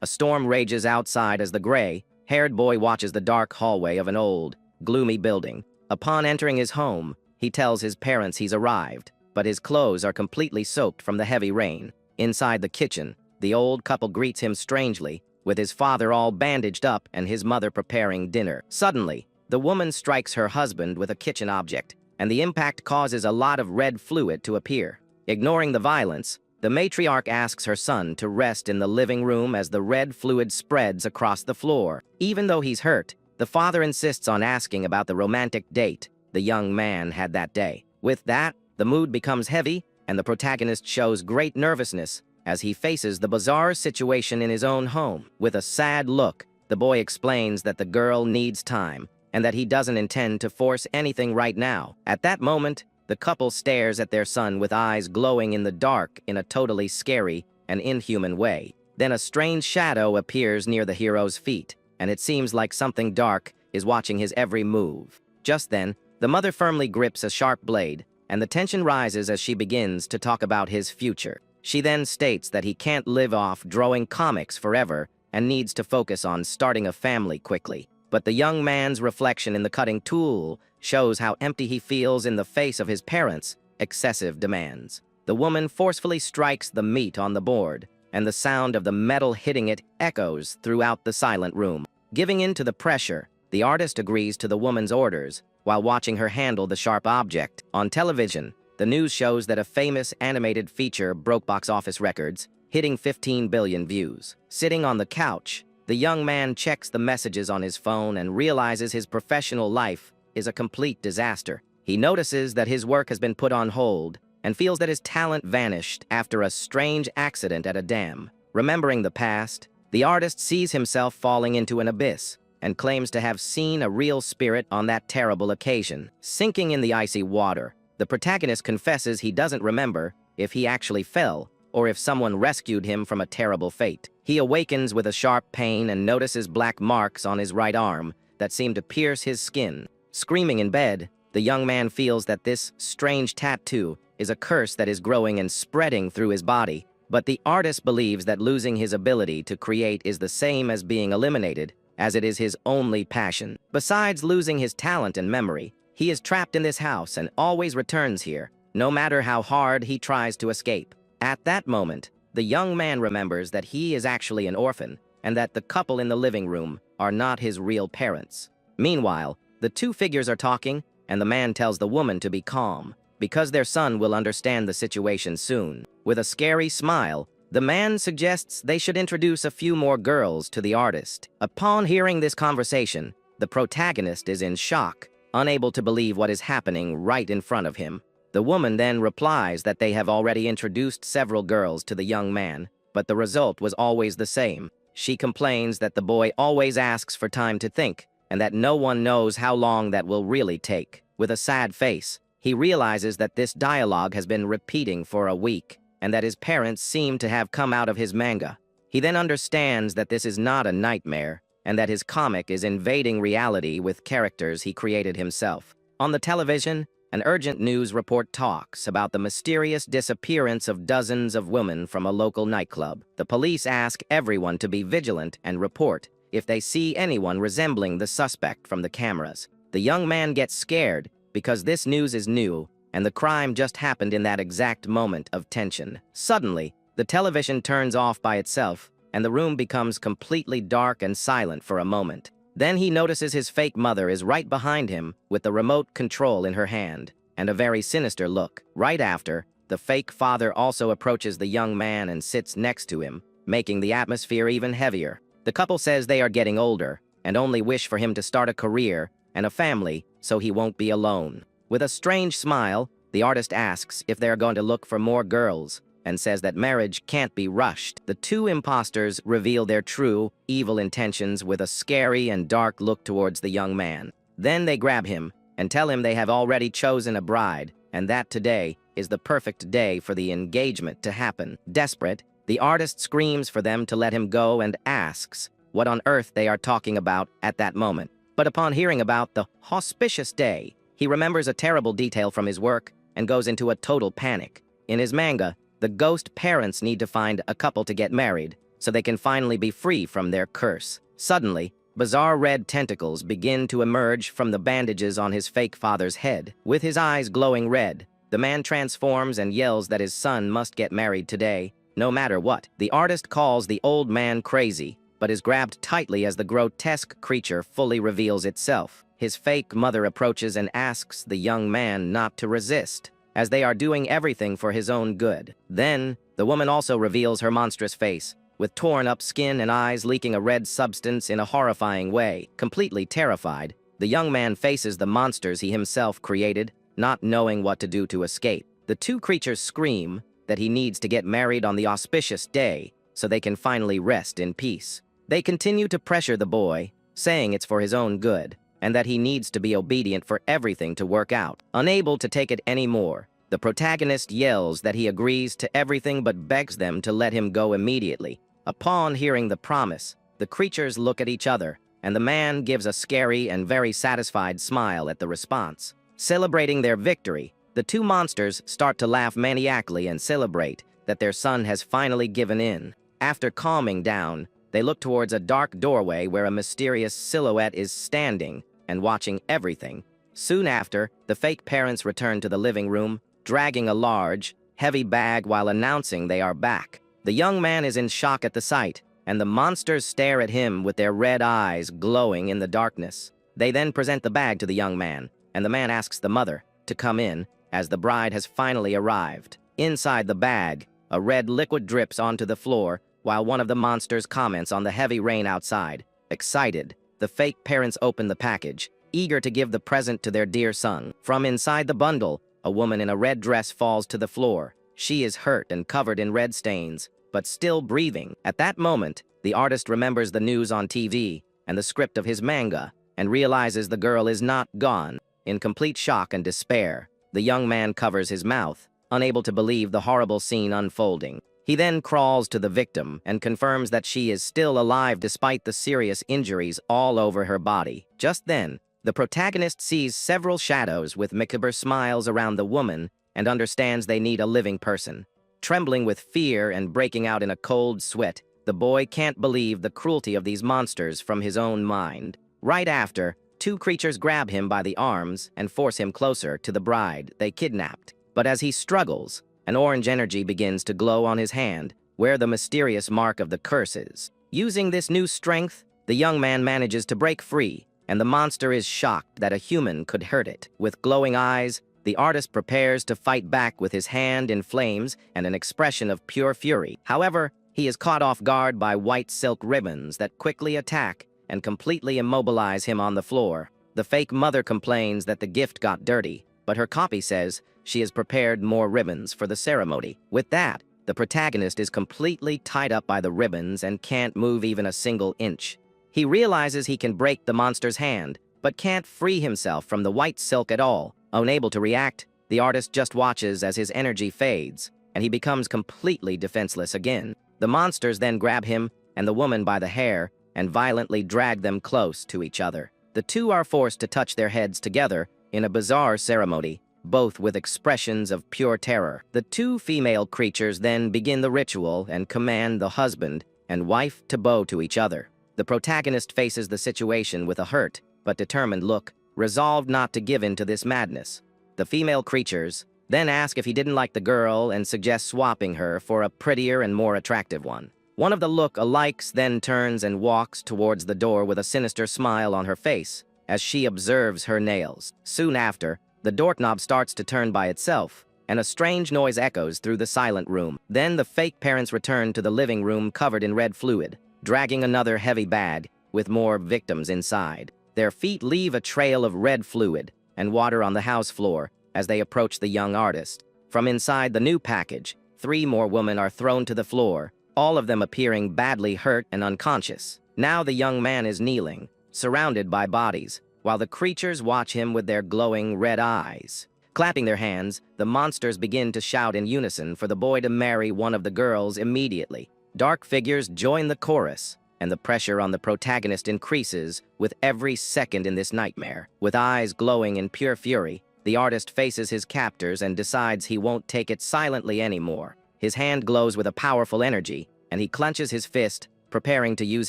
A storm rages outside as the gray-haired boy watches the dark hallway of an old, gloomy building. Upon entering his home, he tells his parents he's arrived, but his clothes are completely soaked from the heavy rain. Inside the kitchen, the old couple greets him strangely, with his father all bandaged up and his mother preparing dinner. Suddenly, the woman strikes her husband with a kitchen object, and the impact causes a lot of red fluid to appear. Ignoring the violence, the matriarch asks her son to rest in the living room as the red fluid spreads across the floor. Even though he's hurt, the father insists on asking about the romantic date the young man had that day. With that, the mood becomes heavy, and the protagonist shows great nervousness as he faces the bizarre situation in his own home. With a sad look, the boy explains that the girl needs time and that he doesn't intend to force anything right now. At that moment, the couple stares at their son with eyes glowing in the dark in a totally scary and inhuman way. Then a strange shadow appears near the hero's feet, and it seems like something dark is watching his every move. Just then, the mother firmly grips a sharp blade, and the tension rises as she begins to talk about his future. She then states that he can't live off drawing comics forever and needs to focus on starting a family quickly. But the young man's reflection in the cutting tool shows how empty he feels in the face of his parents' excessive demands. The woman forcefully strikes the meat on the board, and the sound of the metal hitting it echoes throughout the silent room. Giving in to the pressure, the artist agrees to the woman's orders while watching her handle the sharp object. On television, the news shows that a famous animated feature broke box office records, hitting 15 billion views. Sitting on the couch, the young man checks the messages on his phone and realizes his professional life is a complete disaster. He notices that his work has been put on hold and feels that his talent vanished after a strange accident at a dam. Remembering the past, the artist sees himself falling into an abyss and claims to have seen a real spirit on that terrible occasion. Sinking in the icy water, the protagonist confesses he doesn't remember if he actually fell or if someone rescued him from a terrible fate. He awakens with a sharp pain and notices black marks on his right arm that seem to pierce his skin. Screaming in bed, the young man feels that this strange tattoo is a curse that is growing and spreading through his body. But the artist believes that losing his ability to create is the same as being eliminated, as it is his only passion. Besides losing his talent and memory, he is trapped in this house and always returns here, no matter how hard he tries to escape. At that moment, the young man remembers that he is actually an orphan and that the couple in the living room are not his real parents. Meanwhile, the two figures are talking, and the man tells the woman to be calm, because their son will understand the situation soon. With a scary smile, the man suggests they should introduce a few more girls to the artist. Upon hearing this conversation, the protagonist is in shock, unable to believe what is happening right in front of him. The woman then replies that they have already introduced several girls to the young man, but the result was always the same. She complains that the boy always asks for time to think, and that no one knows how long that will really take. With a sad face, he realizes that this dialogue has been repeating for a week, and that his parents seem to have come out of his manga. He then understands that this is not a nightmare, and that his comic is invading reality with characters he created himself. On the television, an urgent news report talks about the mysterious disappearance of dozens of women from a local nightclub. The police ask everyone to be vigilant and report if they see anyone resembling the suspect from the cameras. The young man gets scared because this news is new, and the crime just happened in that exact moment of tension. Suddenly, the television turns off by itself, and the room becomes completely dark and silent for a moment. Then he notices his fake mother is right behind him with the remote control in her hand, and a very sinister look. Right after, the fake father also approaches the young man and sits next to him, making the atmosphere even heavier. The couple says they are getting older, and only wish for him to start a career and a family so he won't be alone. With a strange smile, the artist asks if they are going to look for more girls, and says that marriage can't be rushed. The two imposters reveal their true, evil intentions with a scary and dark look towards the young man. Then they grab him and tell him they have already chosen a bride, and that today is the perfect day for the engagement to happen. Desperate, the artist screams for them to let him go and asks what on earth they are talking about at that moment. But upon hearing about the auspicious day, he remembers a terrible detail from his work and goes into a total panic. In his manga, the ghost parents need to find a couple to get married, so they can finally be free from their curse. Suddenly, bizarre red tentacles begin to emerge from the bandages on his fake father's head. With his eyes glowing red, the man transforms and yells that his son must get married today, no matter what. The artist calls the old man crazy, but is grabbed tightly as the grotesque creature fully reveals itself. His fake mother approaches and asks the young man not to resist, as they are doing everything for his own good. Then, the woman also reveals her monstrous face, with torn-up skin and eyes leaking a red substance in a horrifying way. Completely terrified, the young man faces the monsters he himself created, not knowing what to do to escape. The two creatures scream that he needs to get married on the auspicious day so they can finally rest in peace. They continue to pressure the boy, saying it's for his own good, and that he needs to be obedient for everything to work out. Unable to take it anymore, the protagonist yells that he agrees to everything but begs them to let him go immediately. Upon hearing the promise, the creatures look at each other, and the man gives a scary and very satisfied smile at the response. Celebrating their victory, the two monsters start to laugh maniacally and celebrate that their son has finally given in. After calming down, they look towards a dark doorway where a mysterious silhouette is standing and watching everything. Soon after, the fake parents return to the living room, dragging a large, heavy bag while announcing they are back. The young man is in shock at the sight, and the monsters stare at him with their red eyes glowing in the darkness. They then present the bag to the young man, and the man asks the mother to come in, as the bride has finally arrived. Inside the bag, a red liquid drips onto the floor, while one of the monsters comments on the heavy rain outside. Excited, the fake parents open the package, eager to give the present to their dear son. From inside the bundle, a woman in a red dress falls to the floor. She is hurt and covered in red stains, but still breathing. At that moment, the artist remembers the news on TV and the script of his manga, and realizes the girl is not gone. In complete shock and despair, the young man covers his mouth, unable to believe the horrible scene unfolding. He then crawls to the victim and confirms that she is still alive despite the serious injuries all over her body. Just then, the protagonist sees several shadows with macabre smiles around the woman and understands they need a living person. Trembling with fear and breaking out in a cold sweat, the boy can't believe the cruelty of these monsters from his own mind. Right after, two creatures grab him by the arms and force him closer to the bride they kidnapped. But as he struggles, an orange energy begins to glow on his hand, where the mysterious mark of the curse is. Using this new strength, the young man manages to break free, and the monster is shocked that a human could hurt it. With glowing eyes, the artist prepares to fight back with his hand in flames and an expression of pure fury. However, he is caught off guard by white silk ribbons that quickly attack and completely immobilize him on the floor. The fake mother complains that the gift got dirty, but her copy says she has prepared more ribbons for the ceremony. With that, the protagonist is completely tied up by the ribbons and can't move even a single inch. He realizes he can break the monster's hand, but can't free himself from the white silk at all. Unable to react, the artist just watches as his energy fades, and he becomes completely defenseless again. The monsters then grab him and the woman by the hair and violently drag them close to each other. The two are forced to touch their heads together in a bizarre ceremony, both with expressions of pure terror. The two female creatures then begin the ritual and command the husband and wife to bow to each other. The protagonist faces the situation with a hurt but determined look, resolved not to give in to this madness. The female creatures then ask if he didn't like the girl and suggest swapping her for a prettier and more attractive one. One of the look-alikes then turns and walks towards the door with a sinister smile on her face as she observes her nails. Soon after, the doorknob starts to turn by itself, and a strange noise echoes through the silent room. Then the fake parents return to the living room covered in red fluid, dragging another heavy bag with more victims inside. Their feet leave a trail of red fluid and water on the house floor as they approach the young artist. From inside the new package, 3 more women are thrown to the floor, all of them appearing badly hurt and unconscious. Now the young man is kneeling, surrounded by bodies, while the creatures watch him with their glowing red eyes. Clapping their hands, the monsters begin to shout in unison for the boy to marry one of the girls immediately. Dark figures join the chorus, and the pressure on the protagonist increases with every second in this nightmare. With eyes glowing in pure fury, the artist faces his captors and decides he won't take it silently anymore. His hand glows with a powerful energy, and he clenches his fist, preparing to use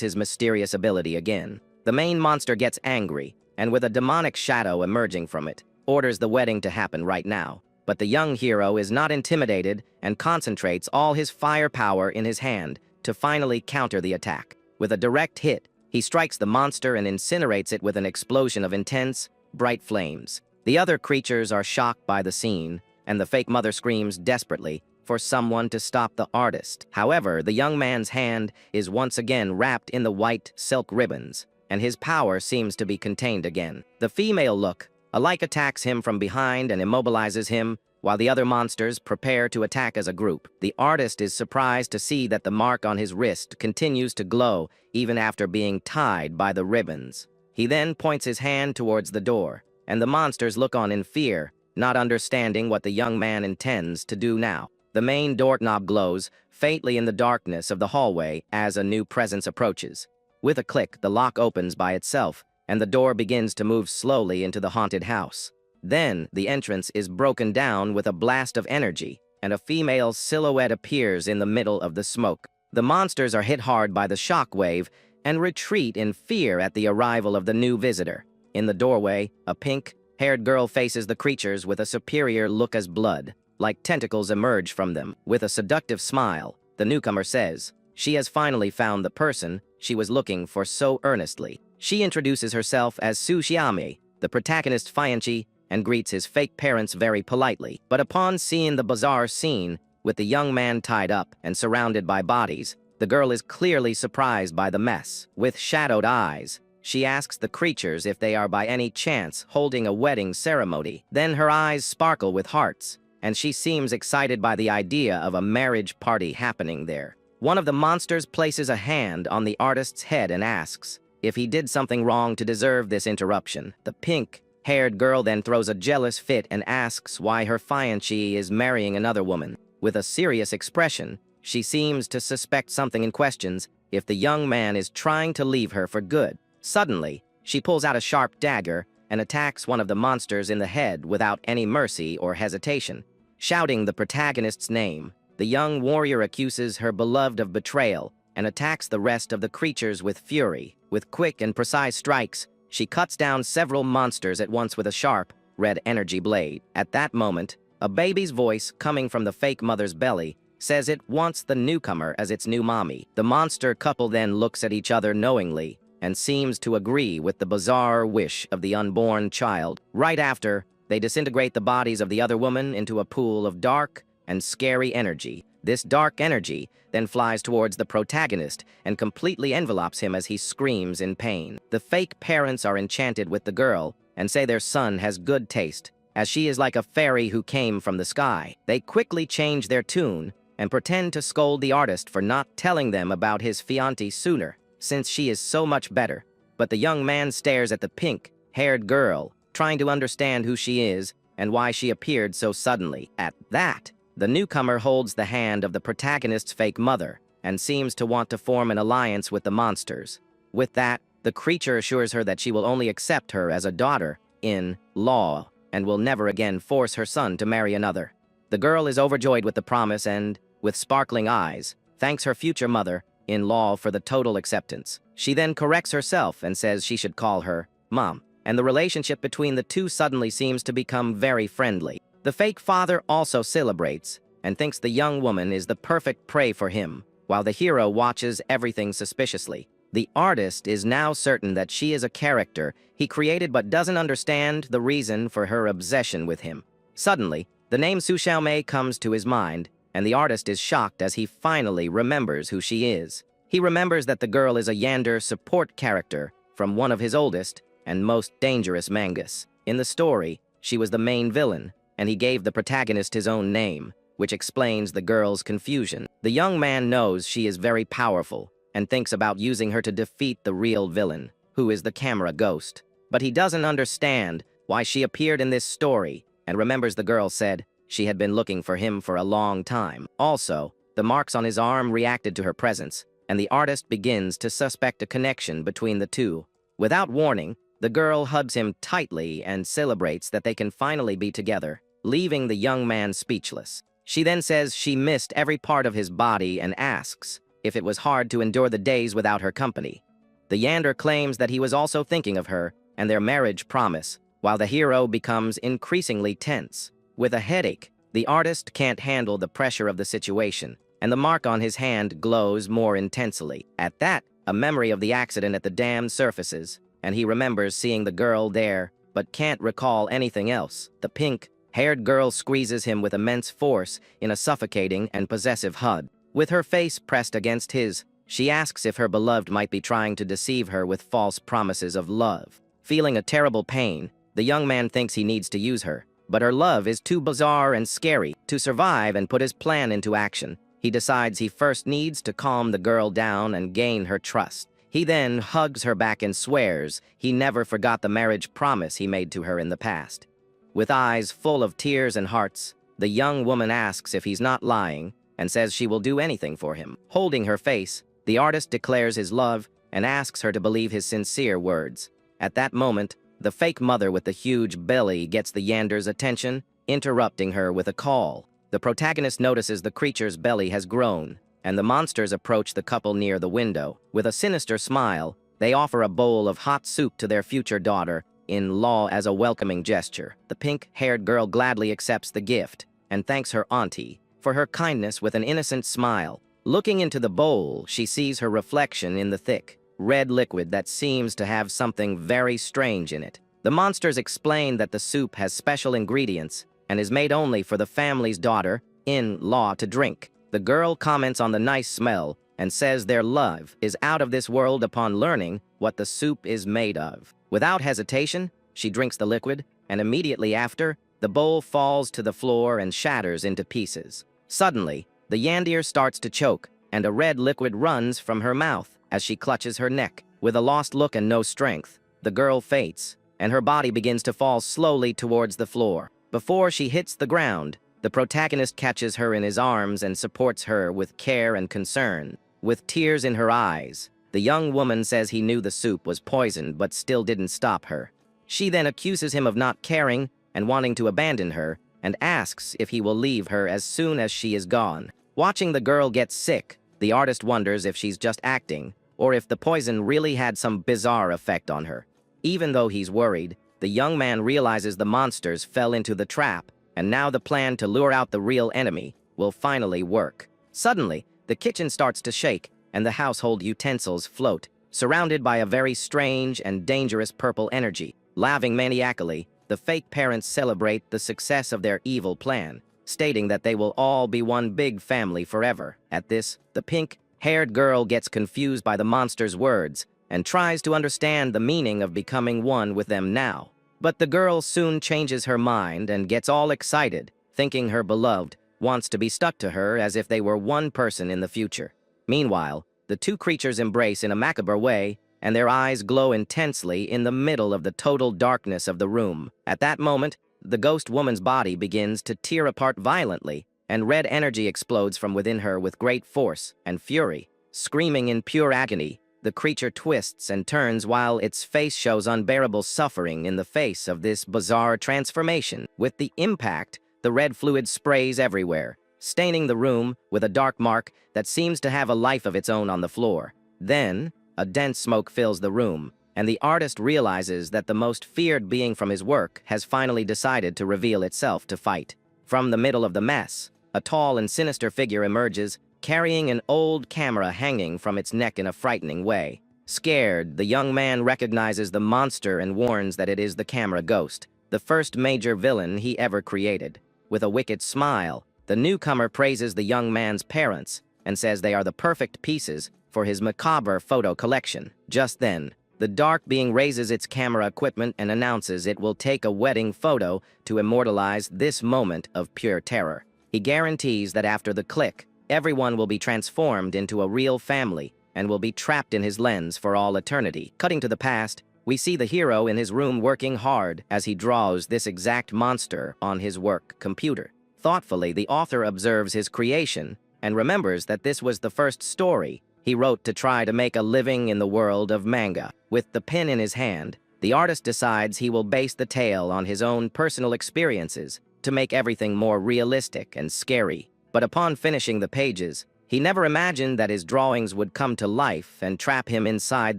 his mysterious ability again. The main monster gets angry, and with a demonic shadow emerging from it, orders the wedding to happen right now. But the young hero is not intimidated and concentrates all his firepower in his hand to finally counter the attack. With a direct hit, he strikes the monster and incinerates it with an explosion of intense, bright flames. The other creatures are shocked by the scene, and the fake mother screams desperately for someone to stop the artist. However, the young man's hand is once again wrapped in the white silk ribbons, and his power seems to be contained again. The female look alike attacks him from behind and immobilizes him, while the other monsters prepare to attack as a group. The artist is surprised to see that the mark on his wrist continues to glow even after being tied by the ribbons. He then points his hand towards the door, and the monsters look on in fear, not understanding what the young man intends to do now. The main doorknob glows faintly in the darkness of the hallway as a new presence approaches. With a click, the lock opens by itself, and the door begins to move slowly into the haunted house. Then, the entrance is broken down with a blast of energy, and a female silhouette appears in the middle of the smoke. The monsters are hit hard by the shockwave and retreat in fear at the arrival of the new visitor. In the doorway, a pink-haired girl faces the creatures with a superior look as blood, like tentacles emerge from them. With a seductive smile, the newcomer says she has finally found the person she was looking for so earnestly. She introduces herself as Su Xiame, the protagonist's fiancée, and greets his fake parents very politely. But upon seeing the bizarre scene, with the young man tied up and surrounded by bodies, the girl is clearly surprised by the mess. With shadowed eyes, she asks the creatures if they are by any chance holding a wedding ceremony. Then her eyes sparkle with hearts, and she seems excited by the idea of a marriage party happening there. One of the monsters places a hand on the artist's head and asks if he did something wrong to deserve this interruption. The pink-haired girl then throws a jealous fit and asks why her fiancé is marrying another woman. With a serious expression, she seems to suspect something and questions if the young man is trying to leave her for good. Suddenly, she pulls out a sharp dagger and attacks one of the monsters in the head without any mercy or hesitation. Shouting the protagonist's name, the young warrior accuses her beloved of betrayal and attacks the rest of the creatures with fury. With quick and precise strikes, she cuts down several monsters at once with a sharp, red energy blade. At that moment, a baby's voice coming from the fake mother's belly says it wants the newcomer as its new mommy. The monster couple then looks at each other knowingly and seems to agree with the bizarre wish of the unborn child. Right after, they disintegrate the bodies of the other woman into a pool of dark and scary energy. This dark energy then flies towards the protagonist and completely envelopes him as he screams in pain. The fake parents are enchanted with the girl and say their son has good taste, as she is like a fairy who came from the sky. They quickly change their tune and pretend to scold the artist for not telling them about his fiancée sooner, since she is so much better. But the young man stares at the pink-haired girl, trying to understand who she is and why she appeared so suddenly. At that, the newcomer holds the hand of the protagonist's fake mother and seems to want to form an alliance with the monsters. With that, the creature assures her that she will only accept her as a daughter-in-law and will never again force her son to marry another. The girl is overjoyed with the promise and, with sparkling eyes, thanks her future mother-in-law for the total acceptance. She then corrects herself and says she should call her Mom, and the relationship between the two suddenly seems to become very friendly. The fake father also celebrates and thinks the young woman is the perfect prey for him, while the hero watches everything suspiciously. The artist is now certain that she is a character he created but doesn't understand the reason for her obsession with him. Suddenly, the name Su Xiaomei comes to his mind, and the artist is shocked as he finally remembers who she is. He remembers that the girl is a Yander support character from one of his oldest and most dangerous mangas. In the story, she was the main villain, and he gave the protagonist his own name, which explains the girl's confusion. The young man knows she is very powerful and thinks about using her to defeat the real villain, who is the camera ghost. But he doesn't understand why she appeared in this story and remembers the girl said she had been looking for him for a long time. Also, the marks on his arm reacted to her presence, and the artist begins to suspect a connection between the two. Without warning, the girl hugs him tightly and celebrates that they can finally be together, leaving the young man speechless. She then says she missed every part of his body and asks if it was hard to endure the days without her company. The Yander claims that he was also thinking of her and their marriage promise, while the hero becomes increasingly tense. With a headache, the artist can't handle the pressure of the situation, and the mark on his hand glows more intensely. At that, a memory of the accident at the dam surfaces, and he remembers seeing the girl there, but can't recall anything else. The pink-haired girl squeezes him with immense force in a suffocating and possessive hug. With her face pressed against his, she asks if her beloved might be trying to deceive her with false promises of love. Feeling a terrible pain, the young man thinks he needs to use her, but her love is too bizarre and scary to survive and put his plan into action. He decides he first needs to calm the girl down and gain her trust. He then hugs her back and swears he never forgot the marriage promise he made to her in the past. With eyes full of tears and hearts, the young woman asks if he's not lying and says she will do anything for him. Holding her face, the artist declares his love and asks her to believe his sincere words. At that moment, the fake mother with the huge belly gets the Yander's attention, interrupting her with a call. The protagonist notices the creature's belly has grown, and the monsters approach the couple near the window. With a sinister smile, they offer a bowl of hot soup to their future daughter-in-law as a welcoming gesture. The pink-haired girl gladly accepts the gift and thanks her auntie for her kindness with an innocent smile. Looking into the bowl, she sees her reflection in the thick, red liquid that seems to have something very strange in it. The monsters explain that the soup has special ingredients and is made only for the family's daughter-in-law to drink. The girl comments on the nice smell and says their love is out of this world upon learning what the soup is made of. Without hesitation, she drinks the liquid, and immediately after, the bowl falls to the floor and shatters into pieces. Suddenly, the Yandir starts to choke, and a red liquid runs from her mouth as she clutches her neck. With a lost look and no strength, the girl faints, and her body begins to fall slowly towards the floor. Before she hits the ground, the protagonist catches her in his arms and supports her with care and concern. With tears in her eyes, the young woman says he knew the soup was poisoned but still didn't stop her. She then accuses him of not caring and wanting to abandon her, and asks if he will leave her as soon as she is gone. Watching the girl get sick, the artist wonders if she's just acting, or if the poison really had some bizarre effect on her. Even though he's worried, the young man realizes the monsters fell into the trap, and now the plan to lure out the real enemy will finally work. Suddenly, the kitchen starts to shake, and the household utensils float, surrounded by a very strange and dangerous purple energy. Laughing maniacally, the fake parents celebrate the success of their evil plan, stating that they will all be one big family forever. At this, the pink-haired girl gets confused by the monster's words and tries to understand the meaning of becoming one with them now. But the girl soon changes her mind and gets all excited, thinking her beloved wants to be stuck to her as if they were one person in the future. Meanwhile, the two creatures embrace in a macabre way, and their eyes glow intensely in the middle of the total darkness of the room. At that moment, the ghost woman's body begins to tear apart violently, and red energy explodes from within her with great force and fury. Screaming in pure agony, the creature twists and turns while its face shows unbearable suffering in the face of this bizarre transformation. With the impact, the red fluid sprays everywhere, staining the room with a dark mark that seems to have a life of its own on the floor. Then, a dense smoke fills the room, and the artist realizes that the most feared being from his work has finally decided to reveal itself to fight. From the middle of the mess, a tall and sinister figure emerges, carrying an old camera hanging from its neck in a frightening way. Scared, the young man recognizes the monster and warns that it is the camera ghost, the first major villain he ever created. With a wicked smile, the newcomer praises the young man's parents and says they are the perfect pieces for his macabre photo collection. Just then, the dark being raises its camera equipment and announces it will take a wedding photo to immortalize this moment of pure terror. He guarantees that after the click, everyone will be transformed into a real family and will be trapped in his lens for all eternity. Cutting to the past, we see the hero in his room working hard as he draws this exact monster on his work computer. Thoughtfully, the author observes his creation and remembers that this was the first story he wrote to try to make a living in the world of manga. With the pen in his hand, the artist decides he will base the tale on his own personal experiences to make everything more realistic and scary. But upon finishing the pages, he He never imagined that his drawings would come to life and trap him inside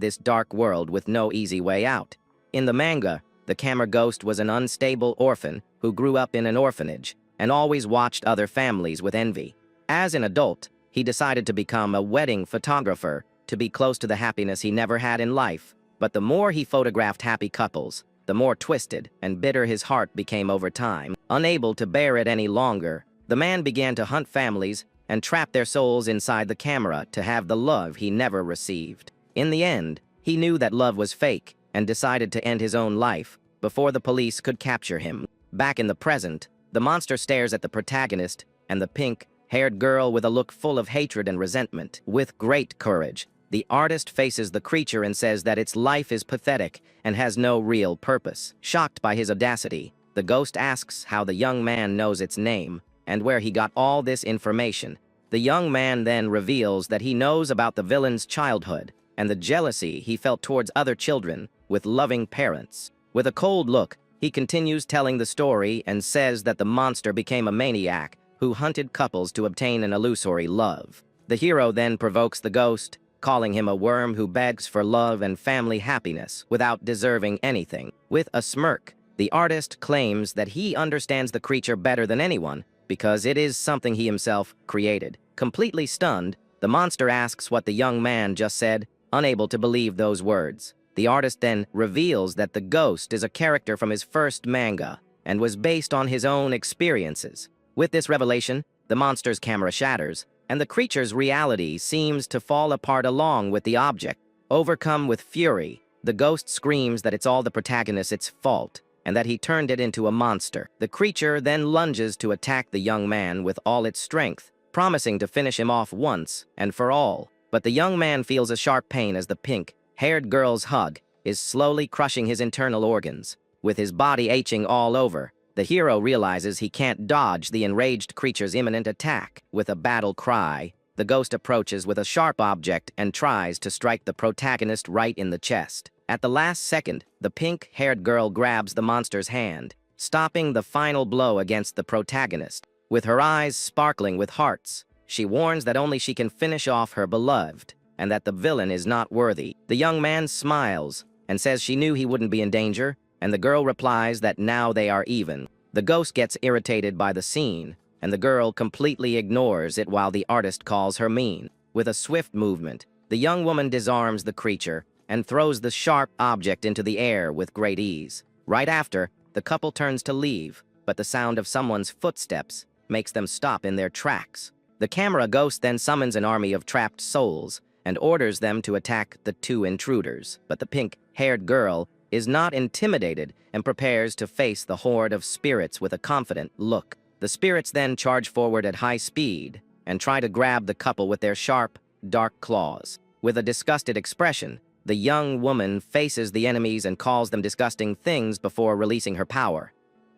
this dark world with no easy way out. In the manga, the camera ghost was an unstable orphan who grew up in an orphanage and always watched other families with envy. As an adult, he decided to become a wedding photographer to be close to the happiness he never had in life. But the more he photographed happy couples, the more twisted and bitter his heart became over time. Unable to bear it any longer, the man began to hunt families and trap their souls inside the camera to have the love he never received. In the end, he knew that love was fake and decided to end his own life before the police could capture him. Back in the present, the monster stares at the protagonist and the pink-haired girl with a look full of hatred and resentment. With great courage, the artist faces the creature and says that its life is pathetic and has no real purpose. Shocked by his audacity, the ghost asks how the young man knows its name and where he got all this information. The young man then reveals that he knows about the villain's childhood and the jealousy he felt towards other children with loving parents. With a cold look, he continues telling the story and says that the monster became a maniac who hunted couples to obtain an illusory love. The hero then provokes the ghost, calling him a worm who begs for love and family happiness without deserving anything. With a smirk, the artist claims that he understands the creature better than anyone because it is something he himself created. Completely stunned, the monster asks what the young man just said, unable to believe those words. The artist then reveals that the ghost is a character from his first manga and was based on his own experiences. With this revelation, the monster's camera shatters, and the creature's reality seems to fall apart along with the object. Overcome with fury, the ghost screams that it's all the protagonist's fault and that he turned it into a monster. The creature then lunges to attack the young man with all its strength, promising to finish him off once and for all. But the young man feels a sharp pain as the pink-haired girl's hug is slowly crushing his internal organs. With his body aching all over, the hero realizes he can't dodge the enraged creature's imminent attack. With a battle cry, the ghost approaches with a sharp object and tries to strike the protagonist right in the chest. At the last second, the pink-haired girl grabs the monster's hand, stopping the final blow against the protagonist. With her eyes sparkling with hearts, she warns that only she can finish off her beloved, and that the villain is not worthy. The young man smiles and says she knew he wouldn't be in danger, and the girl replies that now they are even. The ghost gets irritated by the scene, and the girl completely ignores it while the artist calls her mean. With a swift movement, the young woman disarms the creature and throws the sharp object into the air with great ease. Right after, the couple turns to leave, but the sound of someone's footsteps makes them stop in their tracks. The camera ghost then summons an army of trapped souls and orders them to attack the two intruders. But the pink-haired girl is not intimidated and prepares to face the horde of spirits with a confident look. The spirits then charge forward at high speed and try to grab the couple with their sharp, dark claws. With a disgusted expression, the young woman faces the enemies and calls them disgusting things before releasing her power.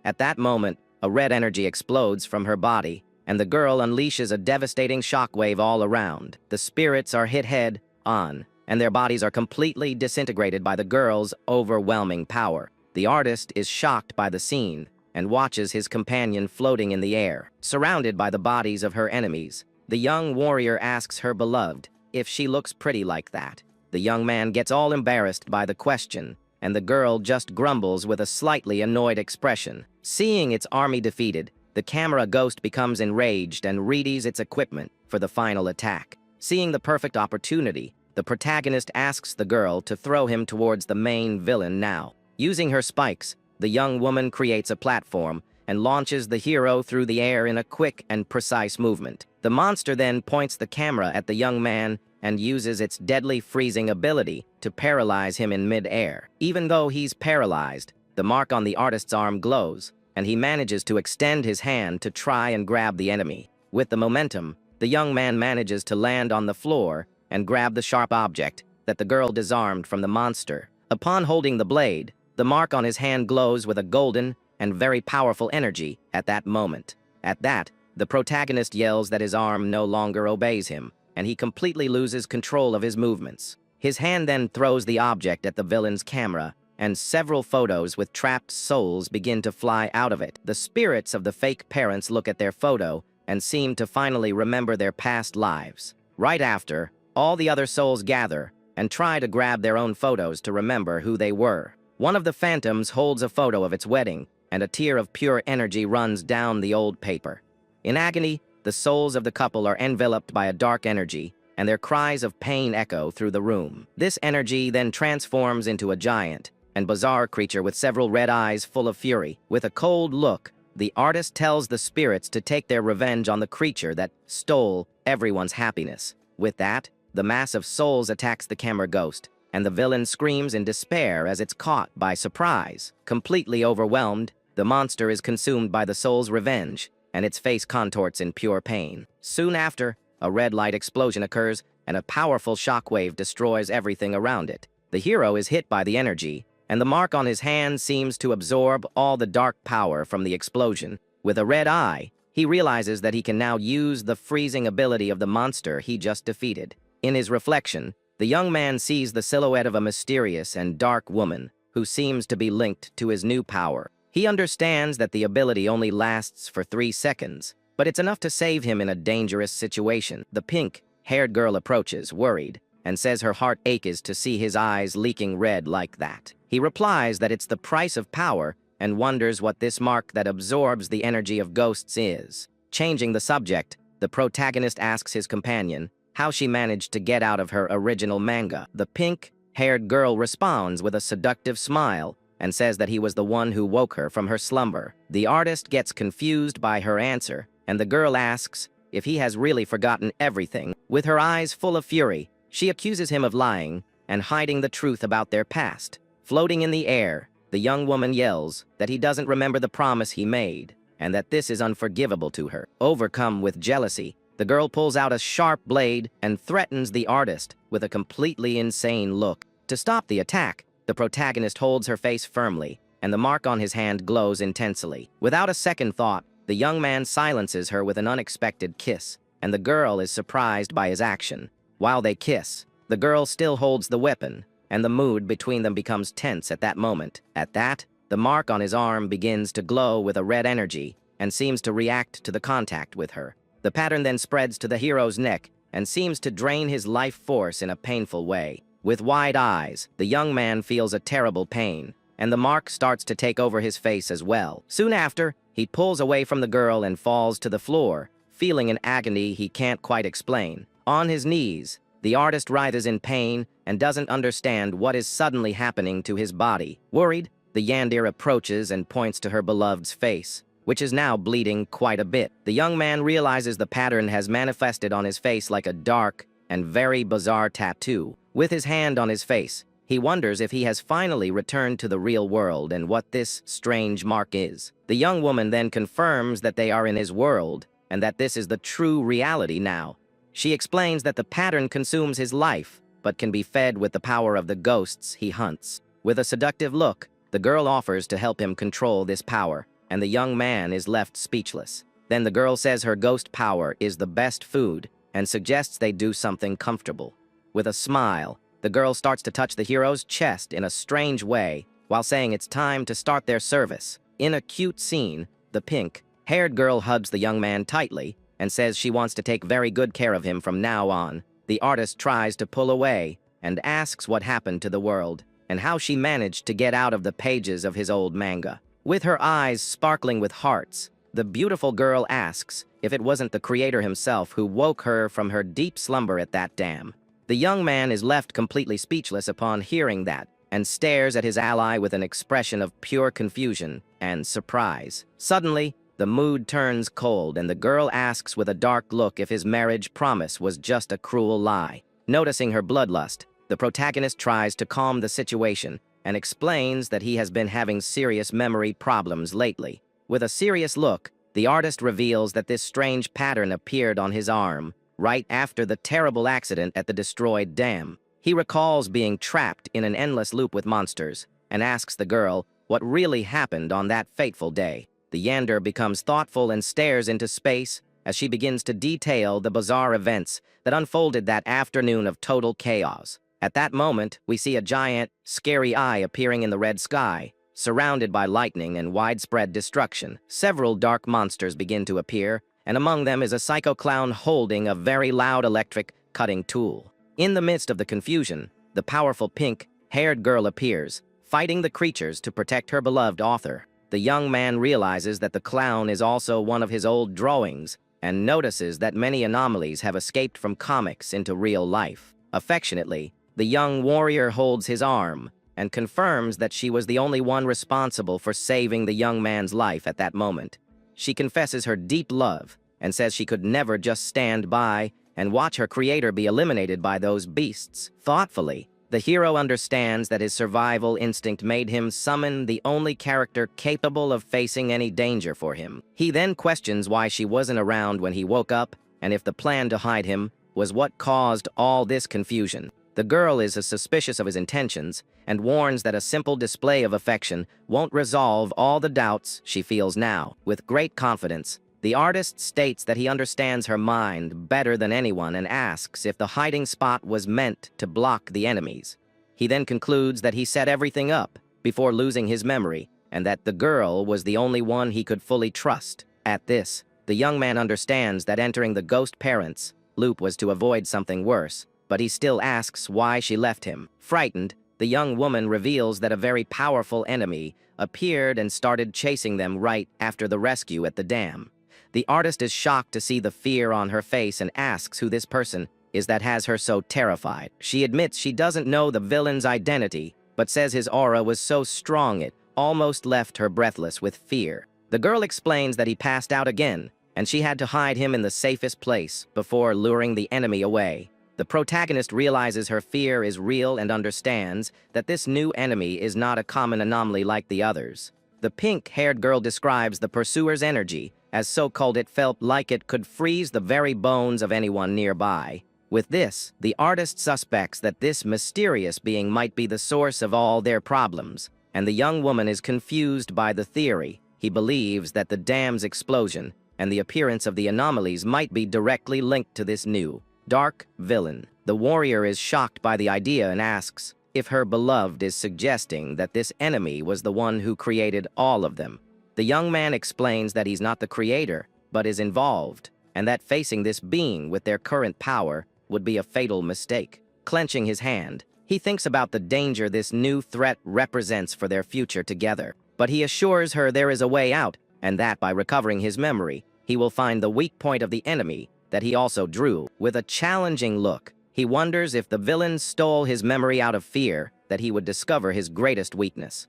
At that moment, a red energy explodes from her body, and the girl unleashes a devastating shockwave all around. The spirits are hit head-on, and their bodies are completely disintegrated by the girl's overwhelming power. The artist is shocked by the scene and watches his companion floating in the air, surrounded by the bodies of her enemies. The young warrior asks her beloved if she looks pretty like that. The young man gets all embarrassed by the question, and the girl just grumbles with a slightly annoyed expression. Seeing its army defeated, the camera ghost becomes enraged and readies its equipment for the final attack. Seeing the perfect opportunity, the protagonist asks the girl to throw him towards the main villain now. Using her spikes, the young woman creates a platform and launches the hero through the air in a quick and precise movement. The monster then points the camera at the young man and uses its deadly freezing ability to paralyze him in mid-air. Even though he's paralyzed, the mark on the artist's arm glows, and he manages to extend his hand to try and grab the enemy. With the momentum, the young man manages to land on the floor and grab the sharp object that the girl disarmed from the monster. Upon holding the blade, the mark on his hand glows with a golden and very powerful energy at that moment. At that, the protagonist yells that his arm no longer obeys him, and he completely loses control of his movements. His hand then throws the object at the villain's camera, and several photos with trapped souls begin to fly out of it. The spirits of the fake parents look at their photo and seem to finally remember their past lives. Right after, all the other souls gather and try to grab their own photos to remember who they were. One of the phantoms holds a photo of its wedding, and a tear of pure energy runs down the old paper. In agony, the souls of the couple are enveloped by a dark energy, and their cries of pain echo through the room. This energy then transforms into a giant and bizarre creature with several red eyes full of fury. With a cold look, the artist tells the spirits to take their revenge on the creature that stole everyone's happiness. With that, the mass of souls attacks the camera ghost, and the villain screams in despair as it's caught by surprise. Completely overwhelmed, the monster is consumed by the soul's revenge, and its face contorts in pure pain. Soon after, a red light explosion occurs, and a powerful shockwave destroys everything around it. The hero is hit by the energy, and the mark on his hand seems to absorb all the dark power from the explosion. With a red eye, he realizes that he can now use the freezing ability of the monster he just defeated. In his reflection, the young man sees the silhouette of a mysterious and dark woman who seems to be linked to his new power. He understands that the ability only lasts for 3 seconds, but it's enough to save him in a dangerous situation. The pink-haired girl approaches, worried, and says her heart aches to see his eyes leaking red like that. He replies that it's the price of power and wonders what this mark that absorbs the energy of ghosts is. Changing the subject, the protagonist asks his companion how she managed to get out of her original manga. The pink-haired girl responds with a seductive smile and says that he was the one who woke her from her slumber. The artist gets confused by her answer, and the girl asks if he has really forgotten everything. With her eyes full of fury, she accuses him of lying and hiding the truth about their past. Floating in the air, the young woman yells that he doesn't remember the promise he made, and that this is unforgivable to her. Overcome with jealousy, the girl pulls out a sharp blade and threatens the artist with a completely insane look. To stop the attack, the protagonist holds her face firmly, and the mark on his hand glows intensely. Without a second thought, the young man silences her with an unexpected kiss, and the girl is surprised by his action. While they kiss, the girl still holds the weapon, and the mood between them becomes tense at that moment. At that, the mark on his arm begins to glow with a red energy and seems to react to the contact with her. The pattern then spreads to the hero's neck and seems to drain his life force in a painful way. With wide eyes, the young man feels a terrible pain, and the mark starts to take over his face as well. Soon after, he pulls away from the girl and falls to the floor, feeling an agony he can't quite explain. On his knees, the artist writhes in pain and doesn't understand what is suddenly happening to his body. Worried, the yandere approaches and points to her beloved's face, which is now bleeding quite a bit. The young man realizes the pattern has manifested on his face like a dark and very bizarre tattoo. With his hand on his face, he wonders if he has finally returned to the real world and what this strange mark is. The young woman then confirms that they are in his world and that this is the true reality now. She explains that the pattern consumes his life, but can be fed with the power of the ghosts he hunts. With a seductive look, the girl offers to help him control this power, and the young man is left speechless. Then the girl says her ghost power is the best food and suggests they do something comfortable. With a smile, the girl starts to touch the hero's chest in a strange way while saying it's time to start their service. In a cute scene, the pink-haired girl hugs the young man tightly and says she wants to take very good care of him from now on. The artist tries to pull away and asks what happened to the world and how she managed to get out of the pages of his old manga. With her eyes sparkling with hearts, the beautiful girl asks if it wasn't the creator himself who woke her from her deep slumber at that dam. The young man is left completely speechless upon hearing that and stares at his ally with an expression of pure confusion and surprise. Suddenly, the mood turns cold and the girl asks with a dark look if his marriage promise was just a cruel lie. Noticing her bloodlust, the protagonist tries to calm the situation and explains that he has been having serious memory problems lately. With a serious look, the artist reveals that this strange pattern appeared on his arm right after the terrible accident at the destroyed dam. He recalls being trapped in an endless loop with monsters and asks the girl what really happened on that fateful day. The yandere becomes thoughtful and stares into space as she begins to detail the bizarre events that unfolded that afternoon of total chaos. At that moment, we see a giant, scary eye appearing in the red sky, surrounded by lightning and widespread destruction. Several dark monsters begin to appear and among them is a psycho clown holding a very loud electric cutting tool. In the midst of the confusion, the powerful pink-haired girl appears, fighting the creatures to protect her beloved author. The young man realizes that the clown is also one of his old drawings and notices that many anomalies have escaped from comics into real life. Affectionately, the young warrior holds his arm and confirms that she was the only one responsible for saving the young man's life at that moment. She confesses her deep love and says she could never just stand by and watch her creator be eliminated by those beasts. Thoughtfully, the hero understands that his survival instinct made him summon the only character capable of facing any danger for him. He then questions why she wasn't around when he woke up and if the plan to hide him was what caused all this confusion. The girl is suspicious of his intentions and warns that a simple display of affection won't resolve all the doubts she feels now. With great confidence, the artist states that he understands her mind better than anyone and asks if the hiding spot was meant to block the enemies. He then concludes that he set everything up before losing his memory and that the girl was the only one he could fully trust. At this, the young man understands that entering the ghost parents' loop was to avoid something worse, but he still asks why she left him. Frightened, the young woman reveals that a very powerful enemy appeared and started chasing them right after the rescue at the dam. The artist is shocked to see the fear on her face and asks who this person is that has her so terrified. She admits she doesn't know the villain's identity, but says his aura was so strong it almost left her breathless with fear. The girl explains that he passed out again, and she had to hide him in the safest place before luring the enemy away. The protagonist realizes her fear is real and understands that this new enemy is not a common anomaly like the others. The pink-haired girl describes the pursuer's energy as so-called it felt like it could freeze the very bones of anyone nearby. With this, the artist suspects that this mysterious being might be the source of all their problems, and the young woman is confused by the theory. He believes that the dam's explosion and the appearance of the anomalies might be directly linked to this new, dark villain. The warrior is shocked by the idea and asks if her beloved is suggesting that this enemy was the one who created all of them. The young man explains that he's not the creator, but is involved, and that facing this being with their current power would be a fatal mistake. Clenching his hand, he thinks about the danger this new threat represents for their future together. But he assures her there is a way out, and that by recovering his memory, he will find the weak point of the enemy that he also drew. With a challenging look, he wonders if the villain stole his memory out of fear that he would discover his greatest weakness.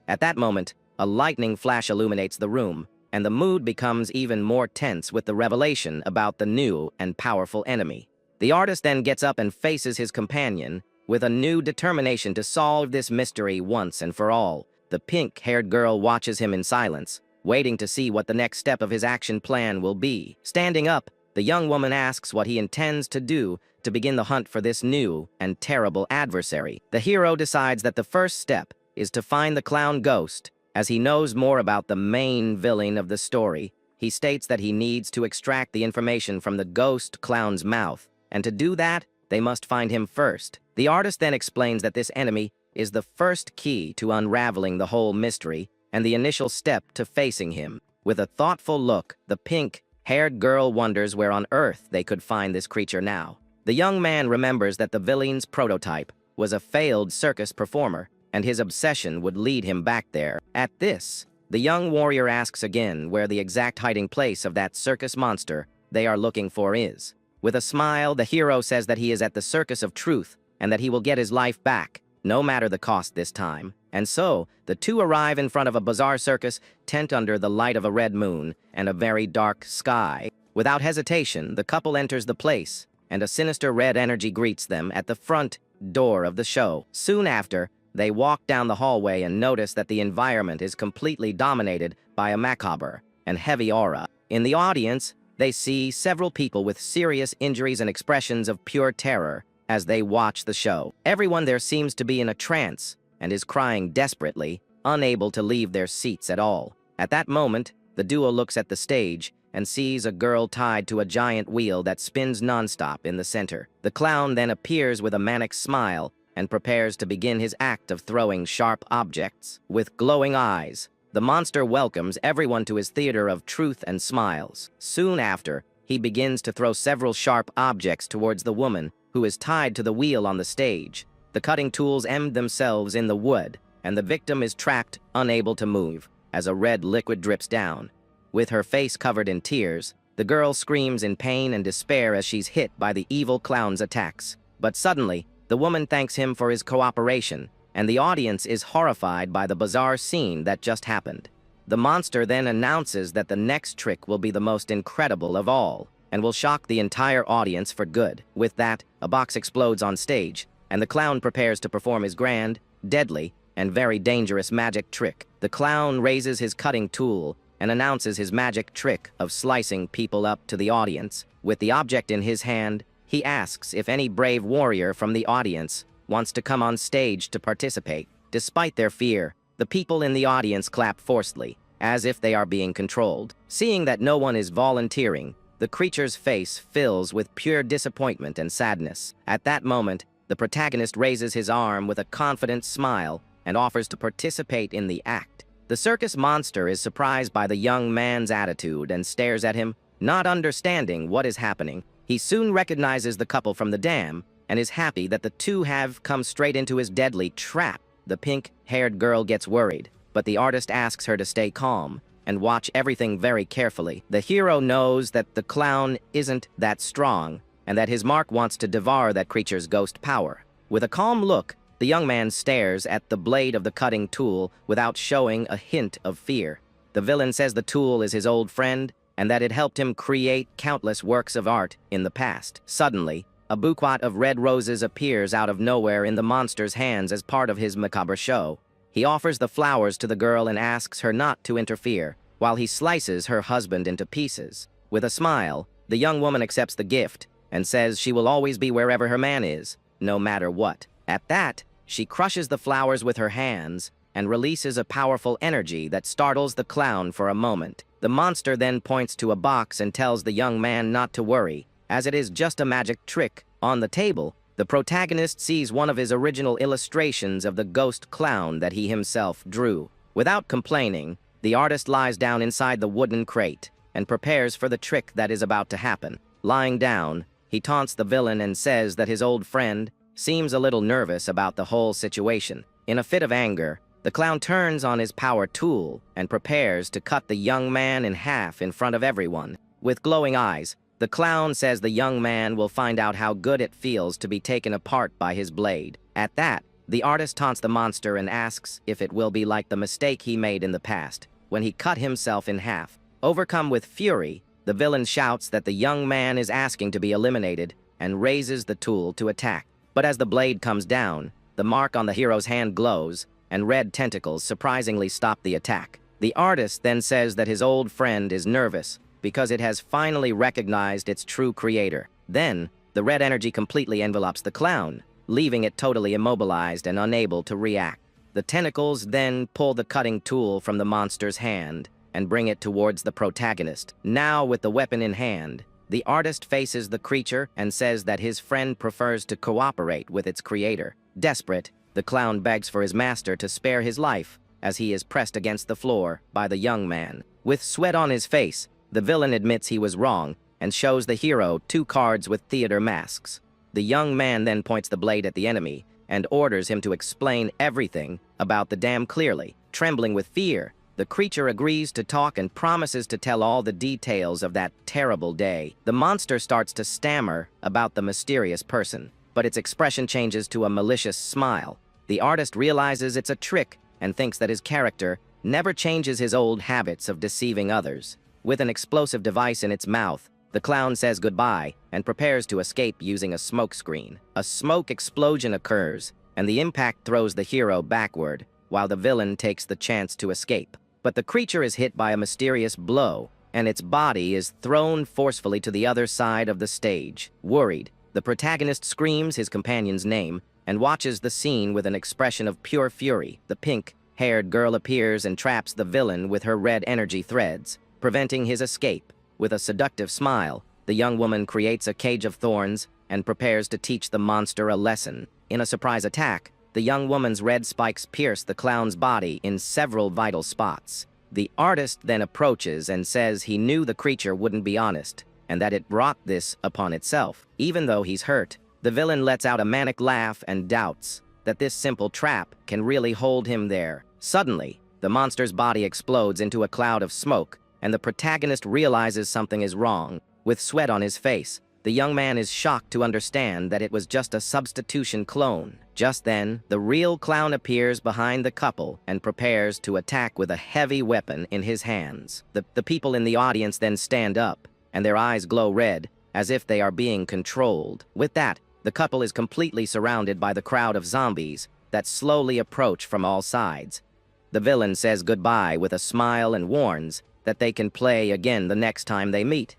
At that moment, a lightning flash illuminates the room, and the mood becomes even more tense with the revelation about the new and powerful enemy. The artist then gets up and faces his companion with a new determination to solve this mystery once and for all. The pink-haired girl watches him in silence, waiting to see what the next step of his action plan will be. Standing up, the young woman asks what he intends to do to begin the hunt for this new and terrible adversary. The hero decides that the first step is to find the clown ghost. As he knows more about the main villain of the story, he states that he needs to extract the information from the ghost clown's mouth, and to do that, they must find him first. The artist then explains that this enemy is the first key to unraveling the whole mystery and the initial step to facing him. With a thoughtful look, the pink-haired girl wonders where on earth they could find this creature now. The young man remembers that the villain's prototype was a failed circus performer, and his obsession would lead him back there. At this, the young warrior asks again where the exact hiding place of that circus monster they are looking for is. With a smile, the hero says that he is at the Circus of Truth and that he will get his life back, no matter the cost this time. And so, the two arrive in front of a bizarre circus tent under the light of a red moon and a very dark sky. Without hesitation, the couple enters the place, and a sinister red energy greets them at the front door of the show. Soon after, they walk down the hallway and notice that the environment is completely dominated by a macabre and heavy aura. In the audience, they see several people with serious injuries and expressions of pure terror as they watch the show. Everyone there seems to be in a trance and is crying desperately, unable to leave their seats at all. At that moment, the duo looks at the stage and sees a girl tied to a giant wheel that spins nonstop in the center. The clown then appears with a manic smile and prepares to begin his act of throwing sharp objects. With glowing eyes, The monster welcomes everyone to his theater of truth and smiles. Soon after, he begins to throw several sharp objects towards the woman, who is tied to the wheel on the stage. The cutting tools end themselves in the wood, and the victim is trapped, unable to move, as a red liquid drips down. With her face covered in tears, the girl screams in pain and despair as she's hit by the evil clown's attacks. But suddenly, the woman thanks him for his cooperation, and the audience is horrified by the bizarre scene that just happened. The monster then announces that the next trick will be the most incredible of all, and will shock the entire audience for good. With that, a box explodes on stage, and the clown prepares to perform his grand, deadly, and very dangerous magic trick. The clown raises his cutting tool and announces his magic trick of slicing people up to the audience. With the object in his hand, he asks if any brave warrior from the audience wants to come on stage to participate. Despite their fear, the people in the audience clap forcefully, as if they are being controlled. Seeing that no one is volunteering, the creature's face fills with pure disappointment and sadness. At that moment, the protagonist raises his arm with a confident smile and offers to participate in the act. The circus monster is surprised by the young man's attitude and stares at him, not understanding what is happening. He soon recognizes the couple from the dam and is happy that the two have come straight into his deadly trap. The pink-haired girl gets worried, but the artist asks her to stay calm and watch everything very carefully. The hero knows that the clown isn't that strong and that his mark wants to devour that creature's ghost power. With a calm look, the young man stares at the blade of the cutting tool without showing a hint of fear. The villain says the tool is his old friend and that it helped him create countless works of art in the past. Suddenly, a bouquet of red roses appears out of nowhere in the monster's hands as part of his macabre show. He offers the flowers to the girl and asks her not to interfere, while he slices her husband into pieces. With a smile, the young woman accepts the gift and says she will always be wherever her man is, no matter what. At that, she crushes the flowers with her hands and releases a powerful energy that startles the clown for a moment. The monster then points to a box and tells the young man not to worry, as it is just a magic trick. On the table, the protagonist sees one of his original illustrations of the ghost clown that he himself drew. Without complaining, the artist lies down inside the wooden crate and prepares for the trick that is about to happen. Lying down, he taunts the villain and says that his old friend seems a little nervous about the whole situation. In a fit of anger, the clown turns on his power tool and prepares to cut the young man in half in front of everyone. With glowing eyes, the clown says the young man will find out how good it feels to be taken apart by his blade. At that, the artist taunts the monster and asks if it will be like the mistake he made in the past, when he cut himself in half. Overcome with fury, the villain shouts that the young man is asking to be eliminated and raises the tool to attack. But as the blade comes down, the mark on the hero's hand glows, and red tentacles surprisingly stop the attack. The artist then says that his old friend is nervous because it has finally recognized its true creator. Then, the red energy completely envelops the clown, leaving it totally immobilized and unable to react. The tentacles then pull the cutting tool from the monster's hand and bring it towards the protagonist. Now, with the weapon in hand, the artist faces the creature and says that his friend prefers to cooperate with its creator. Desperate, the clown begs for his master to spare his life as he is pressed against the floor by the young man. With sweat on his face, the villain admits he was wrong and shows the hero 2 cards with theater masks. The young man then points the blade at the enemy and orders him to explain everything about the dam clearly. Trembling with fear, the creature agrees to talk and promises to tell all the details of that terrible day. The monster starts to stammer about the mysterious person, but its expression changes to a malicious smile. The artist realizes it's a trick and thinks that his character never changes his old habits of deceiving others. With an explosive device in its mouth, the clown says goodbye and prepares to escape using a smokescreen. A smoke explosion occurs, and the impact throws the hero backward, while the villain takes the chance to escape. But the creature is hit by a mysterious blow, and its body is thrown forcefully to the other side of the stage. Worried, the protagonist screams his companion's name and watches the scene with an expression of pure fury. The pink-haired girl appears and traps the villain with her red energy threads, preventing his escape. With a seductive smile, the young woman creates a cage of thorns and prepares to teach the monster a lesson. In a surprise attack, the the young woman's red spikes pierce the clown's body in several vital spots. The artist then approaches and says he knew the creature wouldn't be honest, and that it brought this upon itself. Even though he's hurt, the villain lets out a manic laugh and doubts that this simple trap can really hold him there. Suddenly, the monster's body explodes into a cloud of smoke, and the protagonist realizes something is wrong. With sweat on his face, the young man is shocked to understand that it was just a substitution clone. Just then, the real clown appears behind the couple and prepares to attack with a heavy weapon in his hands. The people in the audience then stand up, and their eyes glow red, as if they are being controlled. With that, the couple is completely surrounded by the crowd of zombies that slowly approach from all sides. The villain says goodbye with a smile and warns that they can play again the next time they meet.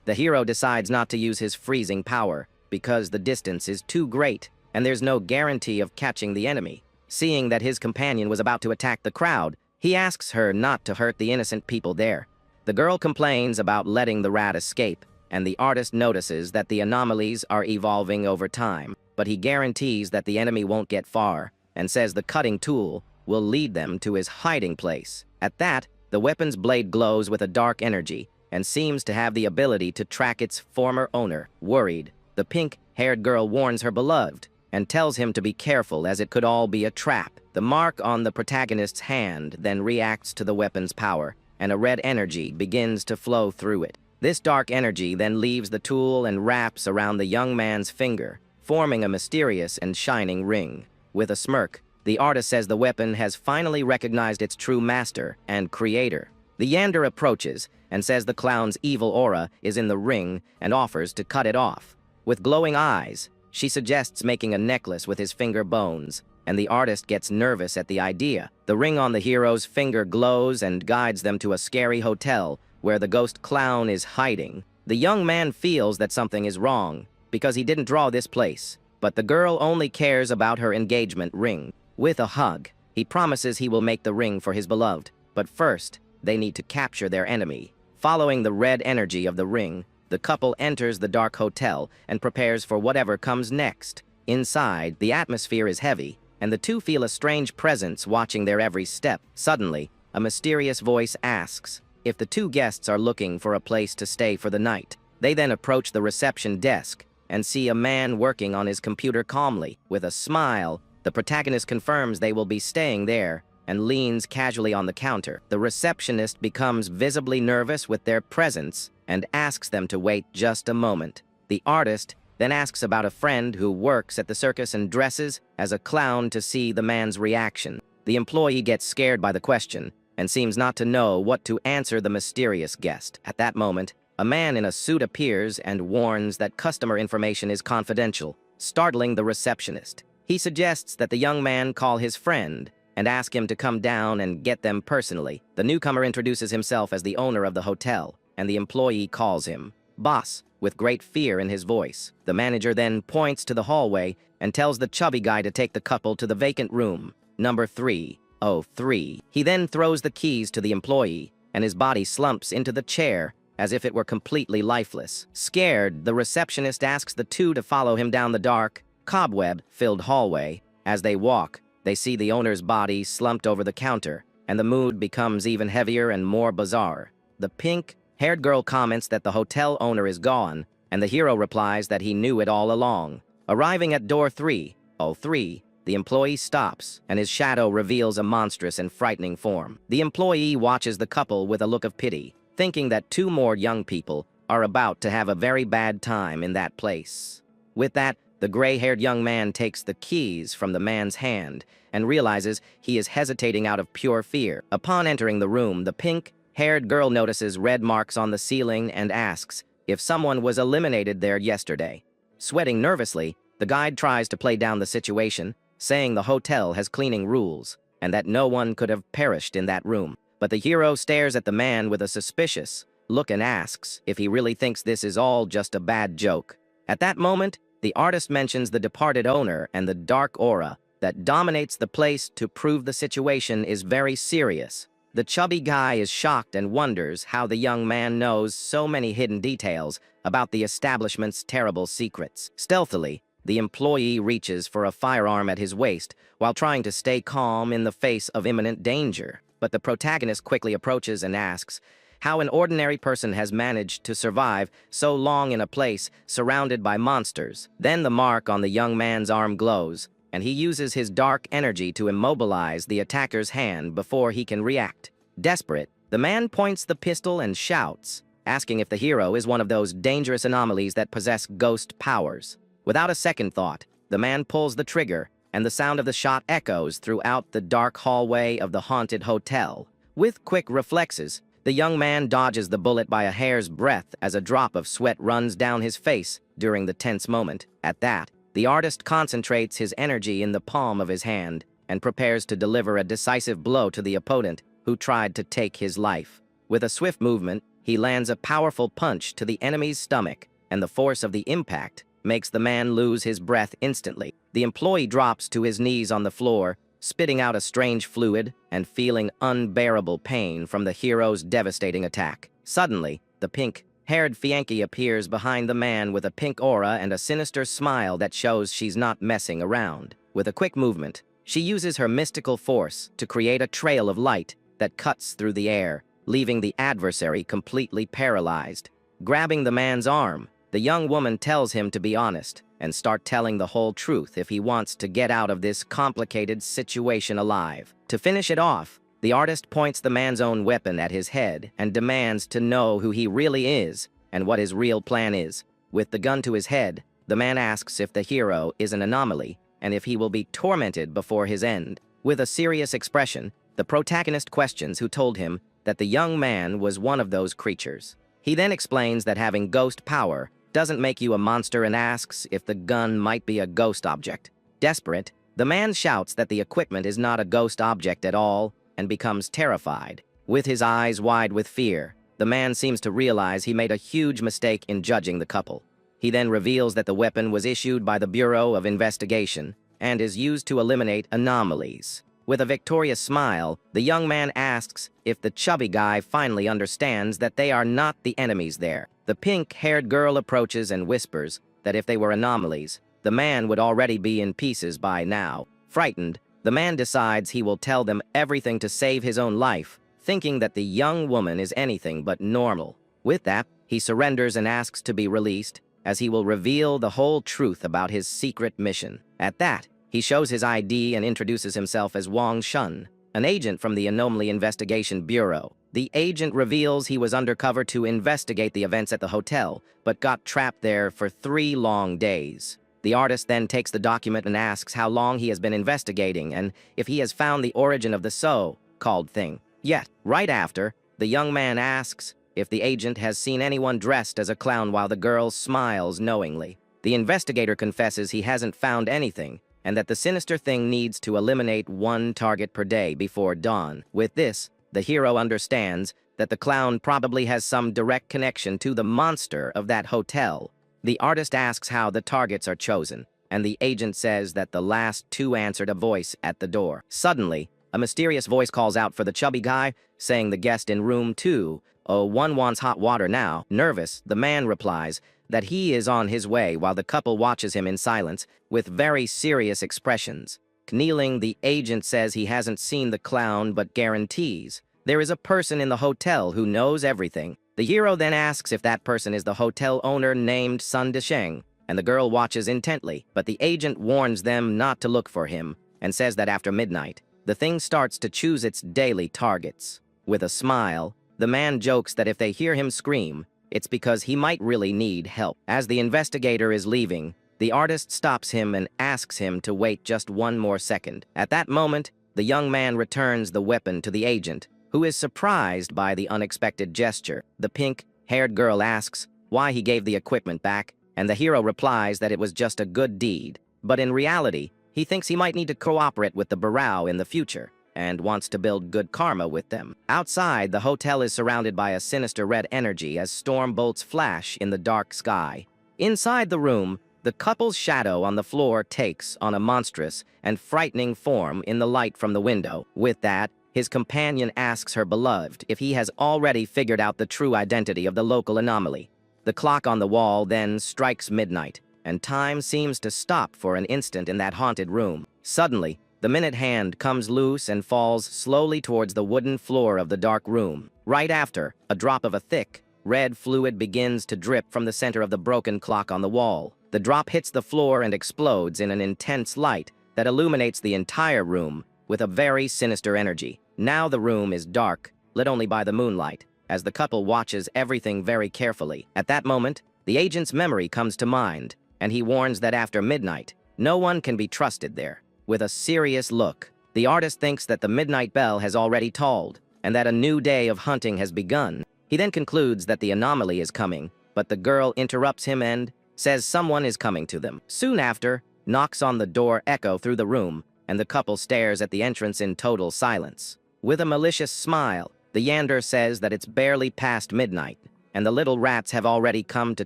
The hero decides not to use his freezing power because the distance is too great and there's no guarantee of catching the enemy. Seeing that his companion was about to attack the crowd, he asks her not to hurt the innocent people there. The girl complains about letting the rat escape, and the artist notices that the anomalies are evolving over time, but he guarantees that the enemy won't get far and says the cutting tool will lead them to his hiding place. At that, the weapon's blade glows with a dark energy and seems to have the ability to track its former owner. Worried, the pink-haired girl warns her beloved and tells him to be careful as it could all be a trap. The mark on the protagonist's hand then reacts to the weapon's power, and a red energy begins to flow through it. This dark energy then leaves the tool and wraps around the young man's finger, forming a mysterious and shining ring. With a smirk, the artist says the weapon has finally recognized its true master and creator. The Yander approaches and says the clown's evil aura is in the ring and offers to cut it off. With glowing eyes, she suggests making a necklace with his finger bones, and the artist gets nervous at the idea. The ring on the hero's finger glows and guides them to a scary hotel where the ghost clown is hiding. The young man feels that something is wrong because he didn't draw this place, but the girl only cares about her engagement ring. With a hug, he promises he will make the ring for his beloved, but first, they need to capture their enemy. Following the red energy of the ring, the couple enters the dark hotel and prepares for whatever comes next. Inside, the atmosphere is heavy, and the two feel a strange presence watching their every step. Suddenly, a mysterious voice asks if the two guests are looking for a place to stay for the night. They then approach the reception desk and see a man working on his computer calmly. With a smile, the protagonist confirms they will be staying there and leans casually on the counter. The receptionist becomes visibly nervous with their presence and asks them to wait just a moment. The artist then asks about a friend who works at the circus and dresses as a clown to see the man's reaction. The employee gets scared by the question and seems not to know what to answer the mysterious guest. At that moment, a man in a suit appears and warns that customer information is confidential, startling the receptionist. He suggests that the young man call his friend and ask him to come down and get them personally. The newcomer introduces himself as the owner of the hotel, and the employee calls him boss with great fear in his voice. The manager then points to the hallway and tells the chubby guy to take the couple to the vacant room, number 303. He then throws the keys to the employee, and his body slumps into the chair as if it were completely lifeless. Scared, the receptionist asks the two to follow him down the dark, cobweb-filled hallway. As they walk, they see the owner's body slumped over the counter, and the mood becomes even heavier and more bizarre. The pink-haired girl comments that the hotel owner is gone, and the hero replies that he knew it all along. Arriving at door 303, the employee stops, and his shadow reveals a monstrous and frightening form. The employee watches the couple with a look of pity, thinking that two more young people are about to have a very bad time in that place. With that, the gray-haired young man takes the keys from the man's hand and realizes he is hesitating out of pure fear. Upon entering the room, the pink-haired girl notices red marks on the ceiling and asks if someone was eliminated there yesterday. Sweating nervously, the guide tries to play down the situation, saying the hotel has cleaning rules and that no one could have perished in that room. But the hero stares at the man with a suspicious look and asks if he really thinks this is all just a bad joke. At that moment, the artist mentions the departed owner and the dark aura that dominates the place to prove the situation is very serious. The chubby guy is shocked and wonders how the young man knows so many hidden details about the establishment's terrible secrets. Stealthily, the employee reaches for a firearm at his waist while trying to stay calm in the face of imminent danger. But the protagonist quickly approaches and asks how an ordinary person has managed to survive so long in a place surrounded by monsters. Then the mark on the young man's arm glows, and he uses his dark energy to immobilize the attacker's hand before he can react. Desperate, the man points the pistol and shouts, asking if the hero is one of those dangerous anomalies that possess ghost powers. Without a second thought, the man pulls the trigger, and the sound of the shot echoes throughout the dark hallway of the haunted hotel. With quick reflexes, the young man dodges the bullet by a hair's breadth as a drop of sweat runs down his face during the tense moment. At that, the artist concentrates his energy in the palm of his hand and prepares to deliver a decisive blow to the opponent who tried to take his life. With a swift movement, he lands a powerful punch to the enemy's stomach, and the force of the impact makes the man lose his breath instantly. The employee drops to his knees on the floor, spitting out a strange fluid and feeling unbearable pain from the hero's devastating attack. Suddenly, the pink-haired Fianchi appears behind the man with a pink aura and a sinister smile that shows she's not messing around. With a quick movement, she uses her mystical force to create a trail of light that cuts through the air, leaving the adversary completely paralyzed. Grabbing the man's arm, the young woman tells him to be honest and start telling the whole truth if he wants to get out of this complicated situation alive. To finish it off, the artist points the man's own weapon at his head and demands to know who he really is and what his real plan is. With the gun to his head, the man asks if the hero is an anomaly and if he will be tormented before his end. With a serious expression, the protagonist questions who told him that the young man was one of those creatures. He then explains that having ghost power doesn't make you a monster and asks if the gun might be a ghost object. Desperate, the man shouts that the equipment is not a ghost object at all and becomes terrified. With his eyes wide with fear, the man seems to realize he made a huge mistake in judging the couple. He then reveals that the weapon was issued by the Bureau of Investigation and is used to eliminate anomalies. With a victorious smile, the young man asks if the chubby guy finally understands that they are not the enemies there. The pink-haired girl approaches and whispers that if they were anomalies, the man would already be in pieces by now. Frightened, the man decides he will tell them everything to save his own life, thinking that the young woman is anything but normal. With that, he surrenders and asks to be released, as he will reveal the whole truth about his secret mission. At that, he shows his ID and introduces himself as Wang Shun, an agent from the Anomaly Investigation Bureau. The agent reveals he was undercover to investigate the events at the hotel, but got trapped there for 3 long days. The artist then takes the document and asks how long he has been investigating and if he has found the origin of the so-called thing. Yet, right after, the young man asks if the agent has seen anyone dressed as a clown while the girl smiles knowingly. The investigator confesses he hasn't found anything, and that the sinister thing needs to eliminate 1 target per day before dawn. With this, the hero understands that the clown probably has some direct connection to the monster of that hotel. The artist asks how the targets are chosen, and the agent says that the last 2 answered a voice at the door. Suddenly, a mysterious voice calls out for the chubby guy, saying the guest in room 201 wants hot water now. Nervous, the man replies that he is on his way while the couple watches him in silence with very serious expressions. Kneeling, the agent says he hasn't seen the clown but guarantees there is a person in the hotel who knows everything. The hero then asks if that person is the hotel owner named Sun Desheng, and the girl watches intently, but the agent warns them not to look for him and says that after midnight, the thing starts to choose its daily targets. With a smile, the man jokes that if they hear him scream, it's because he might really need help. As the investigator is leaving, the artist stops him and asks him to wait just 1 more second. At that moment, the young man returns the weapon to the agent, who is surprised by the unexpected gesture. The pink-haired girl asks why he gave the equipment back, and the hero replies that it was just a good deed. But in reality, he thinks he might need to cooperate with the Bureau in the future, and wants to build good karma with them. Outside, the hotel is surrounded by a sinister red energy as storm bolts flash in the dark sky. Inside the room, the couple's shadow on the floor takes on a monstrous and frightening form in the light from the window. With that, his companion asks her beloved if he has already figured out the true identity of the local anomaly. The clock on the wall then strikes midnight, and time seems to stop for an instant in that haunted room. Suddenly, the minute hand comes loose and falls slowly towards the wooden floor of the dark room. Right after, a drop of a thick, red fluid begins to drip from the center of the broken clock on the wall. The drop hits the floor and explodes in an intense light that illuminates the entire room with a very sinister energy. Now the room is dark, lit only by the moonlight, as the couple watches everything very carefully. At that moment, the agent's memory comes to mind, and he warns that after midnight, no one can be trusted there. With a serious look, the artist thinks that the midnight bell has already tolled, and that a new day of hunting has begun. He then concludes that the anomaly is coming, but the girl interrupts him and says someone is coming to them. Soon after, knocks on the door echo through the room, and the couple stares at the entrance in total silence. With a malicious smile, the Yander says that it's barely past midnight, and the little rats have already come to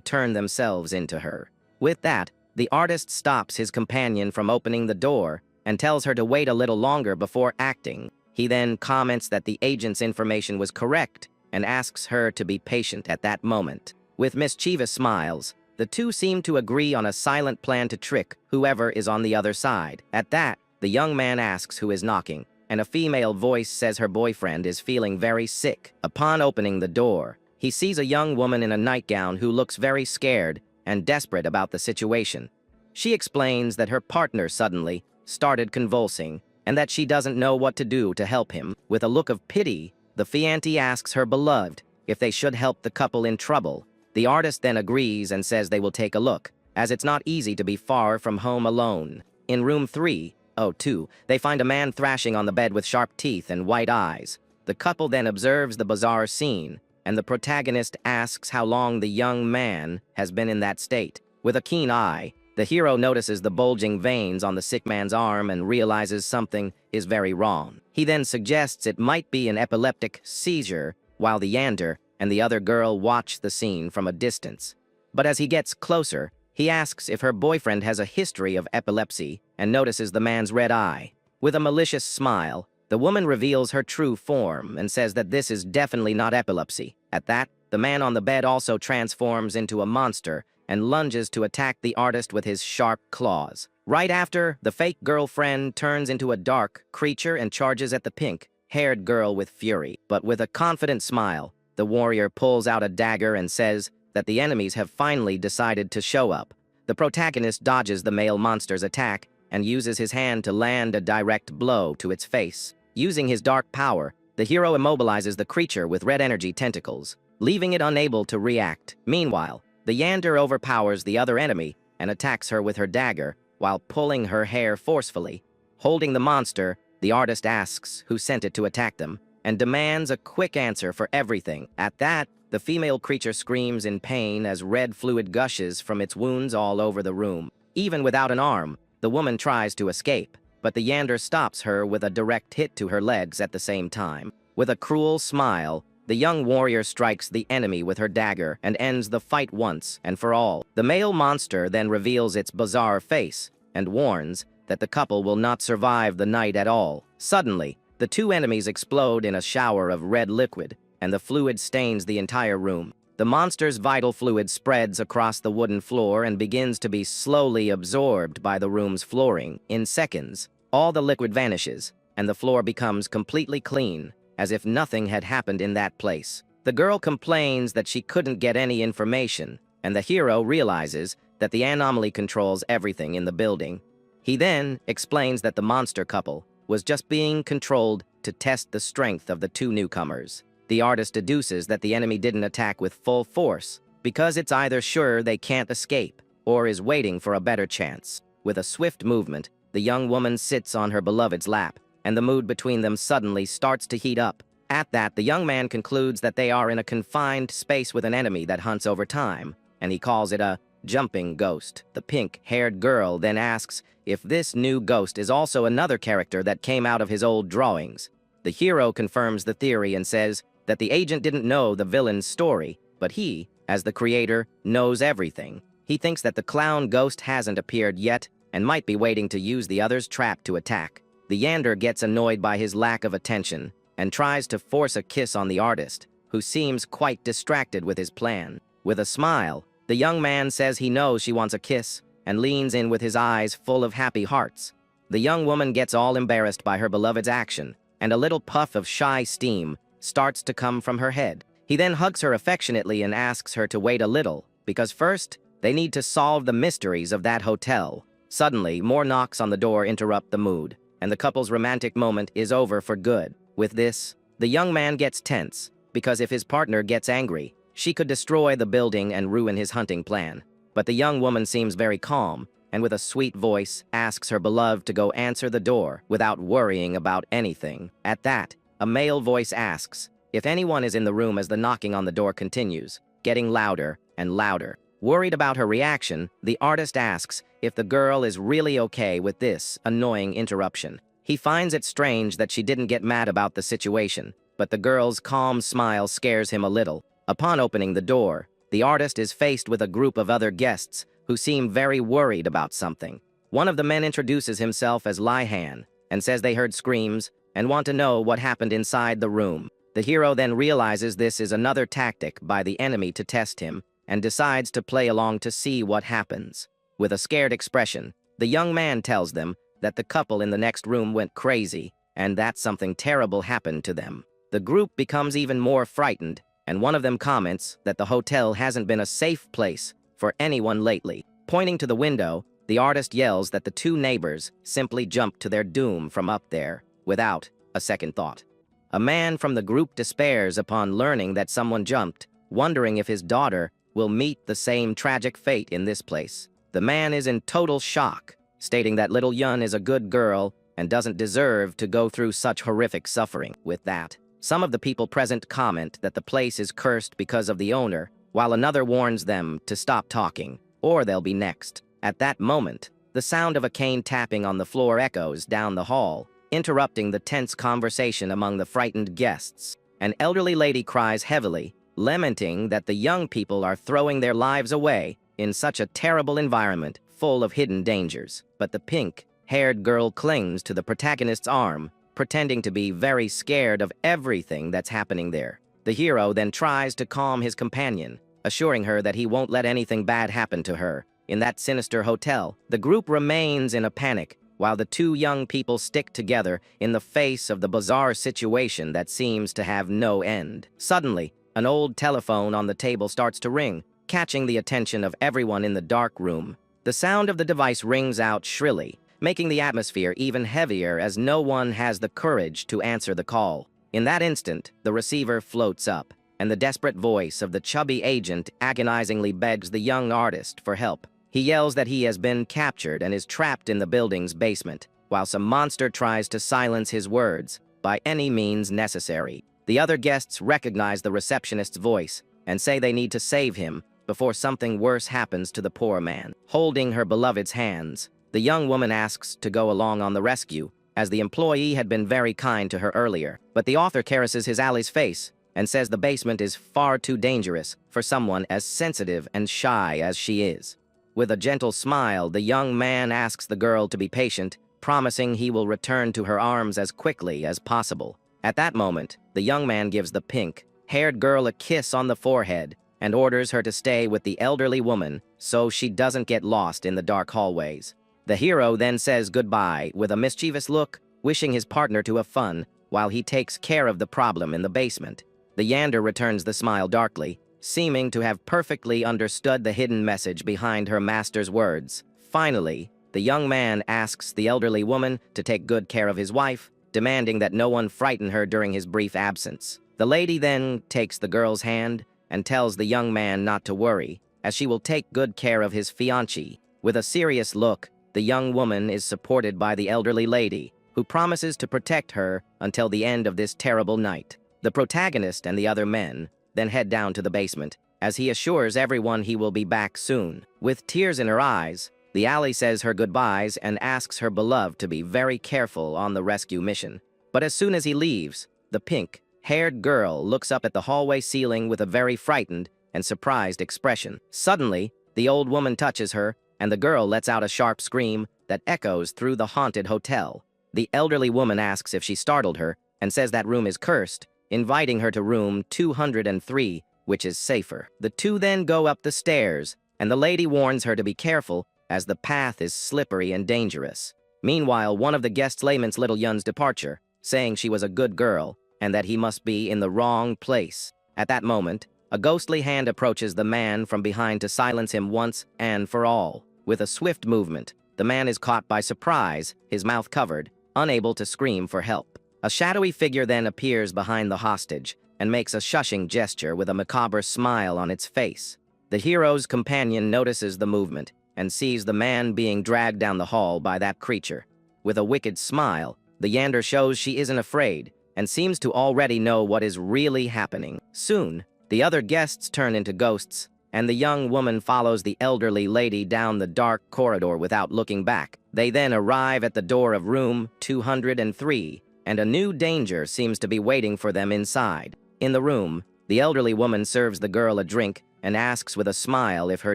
turn themselves into her. With that, the artist stops his companion from opening the door and tells her to wait a little longer before acting. He then comments that the agent's information was correct and asks her to be patient at that moment. With mischievous smiles, the two seem to agree on a silent plan to trick whoever is on the other side. At that, the young man asks who is knocking, and a female voice says her boyfriend is feeling very sick. Upon opening the door, he sees a young woman in a nightgown who looks very scared and desperate about the situation. She explains that her partner suddenly started convulsing and that she doesn't know what to do to help him. With a look of pity, the fiancé asks her beloved if they should help the couple in trouble. The artist then agrees and says they will take a look, as it's not easy to be far from home alone. In room 302, they find a man thrashing on the bed with sharp teeth and white eyes. The couple then observes the bizarre scene, and the protagonist asks how long the young man has been in that state. With a keen eye, the hero notices the bulging veins on the sick man's arm and realizes something is very wrong. He then suggests it might be an epileptic seizure, while the Yander and the other girl watch the scene from a distance. But as he gets closer, he asks if her boyfriend has a history of epilepsy and notices the man's red eye. With a malicious smile, the woman reveals her true form and says that this is definitely not epilepsy. At that, the man on the bed also transforms into a monster and lunges to attack the artist with his sharp claws. Right after, the fake girlfriend turns into a dark creature and charges at the pink-haired girl with fury. But with a confident smile, the warrior pulls out a dagger and says that the enemies have finally decided to show up. The protagonist dodges the male monster's attack and uses his hand to land a direct blow to its face. Using his dark power, the hero immobilizes the creature with red energy tentacles, leaving it unable to react. Meanwhile, the Yander overpowers the other enemy and attacks her with her dagger while pulling her hair forcefully. Holding the monster, the artist asks who sent it to attack them and demands a quick answer for everything. At that, the female creature screams in pain as red fluid gushes from its wounds all over the room. Even without an arm, the woman tries to escape, but the Yander stops her with a direct hit to her legs at the same time. With a cruel smile, the young warrior strikes the enemy with her dagger and ends the fight once and for all. The male monster then reveals its bizarre face and warns that the couple will not survive the night at all. Suddenly, the two enemies explode in a shower of red liquid, and the fluid stains the entire room. The monster's vital fluid spreads across the wooden floor and begins to be slowly absorbed by the room's flooring. In seconds, all the liquid vanishes, and the floor becomes completely clean, as if nothing had happened in that place. The girl complains that she couldn't get any information, and the hero realizes that the anomaly controls everything in the building. He then explains that the monster couple was just being controlled to test the strength of the two newcomers. The artist deduces that the enemy didn't attack with full force because it's either sure they can't escape or is waiting for a better chance. With a swift movement, the young woman sits on her beloved's lap, and the mood between them suddenly starts to heat up. At that, the young man concludes that they are in a confined space with an enemy that hunts over time, and he calls it a jumping ghost. The pink-haired girl then asks if this new ghost is also another character that came out of his old drawings. The hero confirms the theory and says that the agent didn't know the villain's story, but he, as the creator, knows everything. He thinks that the clown ghost hasn't appeared yet and might be waiting to use the other's trap to attack. The Yander gets annoyed by his lack of attention and tries to force a kiss on the artist, who seems quite distracted with his plan. With a smile, the young man says he knows she wants a kiss, and leans in with his eyes full of happy hearts. The young woman gets all embarrassed by her beloved's action, and a little puff of shy steam starts to come from her head. He then hugs her affectionately and asks her to wait a little, because first, they need to solve the mysteries of that hotel. Suddenly, more knocks on the door interrupt the mood, and the couple's romantic moment is over for good. With this, the young man gets tense, because if his partner gets angry, she could destroy the building and ruin his hunting plan. But the young woman seems very calm, and with a sweet voice, asks her beloved to go answer the door without worrying about anything. At that, a male voice asks if anyone is in the room as the knocking on the door continues, getting louder and louder. Worried about her reaction, the artist asks if the girl is really okay with this annoying interruption. He finds it strange that she didn't get mad about the situation, but the girl's calm smile scares him a little. Upon opening the door, the artist is faced with a group of other guests who seem very worried about something. One of the men introduces himself as Lihan and says they heard screams and want to know what happened inside the room. The hero then realizes this is another tactic by the enemy to test him and decides to play along to see what happens. With a scared expression, the young man tells them that the couple in the next room went crazy and that something terrible happened to them. The group becomes even more frightened, and one of them comments that the hotel hasn't been a safe place for anyone lately. Pointing to the window, the artist yells that the two neighbors simply jumped to their doom from up there without a second thought. A man from the group despairs upon learning that someone jumped, wondering if his daughter will meet the same tragic fate in this place. The man is in total shock, stating that little Yun is a good girl and doesn't deserve to go through such horrific suffering. With that, some of the people present comment that the place is cursed because of the owner, while another warns them to stop talking, or they'll be next. At that moment, the sound of a cane tapping on the floor echoes down the hall, interrupting the tense conversation among the frightened guests. An elderly lady cries heavily, lamenting that the young people are throwing their lives away in such a terrible environment full of hidden dangers. But the pink-haired girl clings to the protagonist's arm, pretending to be very scared of everything that's happening there. The hero then tries to calm his companion, assuring her that he won't let anything bad happen to her. In that sinister hotel, the group remains in a panic, while the two young people stick together in the face of the bizarre situation that seems to have no end. Suddenly, an old telephone on the table starts to ring, catching the attention of everyone in the dark room. The sound of the device rings out shrilly, making the atmosphere even heavier as no one has the courage to answer the call. In that instant, the receiver floats up, and the desperate voice of the chubby agent agonizingly begs the young artist for help. He yells that he has been captured and is trapped in the building's basement, while some monster tries to silence his words by any means necessary. The other guests recognize the receptionist's voice and say they need to save him before something worse happens to the poor man. Holding her beloved's hands, the young woman asks to go along on the rescue, as the employee had been very kind to her earlier. But the author caresses his ally's face and says the basement is far too dangerous for someone as sensitive and shy as she is. With a gentle smile, the young man asks the girl to be patient, promising he will return to her arms as quickly as possible. At that moment, the young man gives the pink-haired girl a kiss on the forehead and orders her to stay with the elderly woman so she doesn't get lost in the dark hallways. The hero then says goodbye with a mischievous look, wishing his partner to have fun while he takes care of the problem in the basement. The Yander returns the smile darkly, seeming to have perfectly understood the hidden message behind her master's words. Finally, the young man asks the elderly woman to take good care of his wife, demanding that no one frighten her during his brief absence. The lady then takes the girl's hand and tells the young man not to worry, as she will take good care of his fiancée. With a serious look, the young woman is supported by the elderly lady, who promises to protect her until the end of this terrible night. The protagonist and the other men then head down to the basement, as he assures everyone he will be back soon. With tears in her eyes, the ally says her goodbyes and asks her beloved to be very careful on the rescue mission. But as soon as he leaves, the pink-haired girl looks up at the hallway ceiling with a very frightened and surprised expression. Suddenly, the old woman touches her, and the girl lets out a sharp scream that echoes through the haunted hotel. The elderly woman asks if she startled her and says that room is cursed, inviting her to room 203, which is safer. The two then go up the stairs, and the lady warns her to be careful as the path is slippery and dangerous. Meanwhile, one of the guests laments little Yun's departure, saying she was a good girl and that he must be in the wrong place. At that moment, a ghostly hand approaches the man from behind to silence him once and for all. With a swift movement, the man is caught by surprise, his mouth covered, unable to scream for help. A shadowy figure then appears behind the hostage and makes a shushing gesture with a macabre smile on its face. The hero's companion notices the movement and sees the man being dragged down the hall by that creature. With a wicked smile, the Yander shows she isn't afraid and seems to already know what is really happening. Soon, the other guests turn into ghosts, and the young woman follows the elderly lady down the dark corridor without looking back. They then arrive at the door of room 203, and a new danger seems to be waiting for them inside. In the room, the elderly woman serves the girl a drink and asks with a smile if her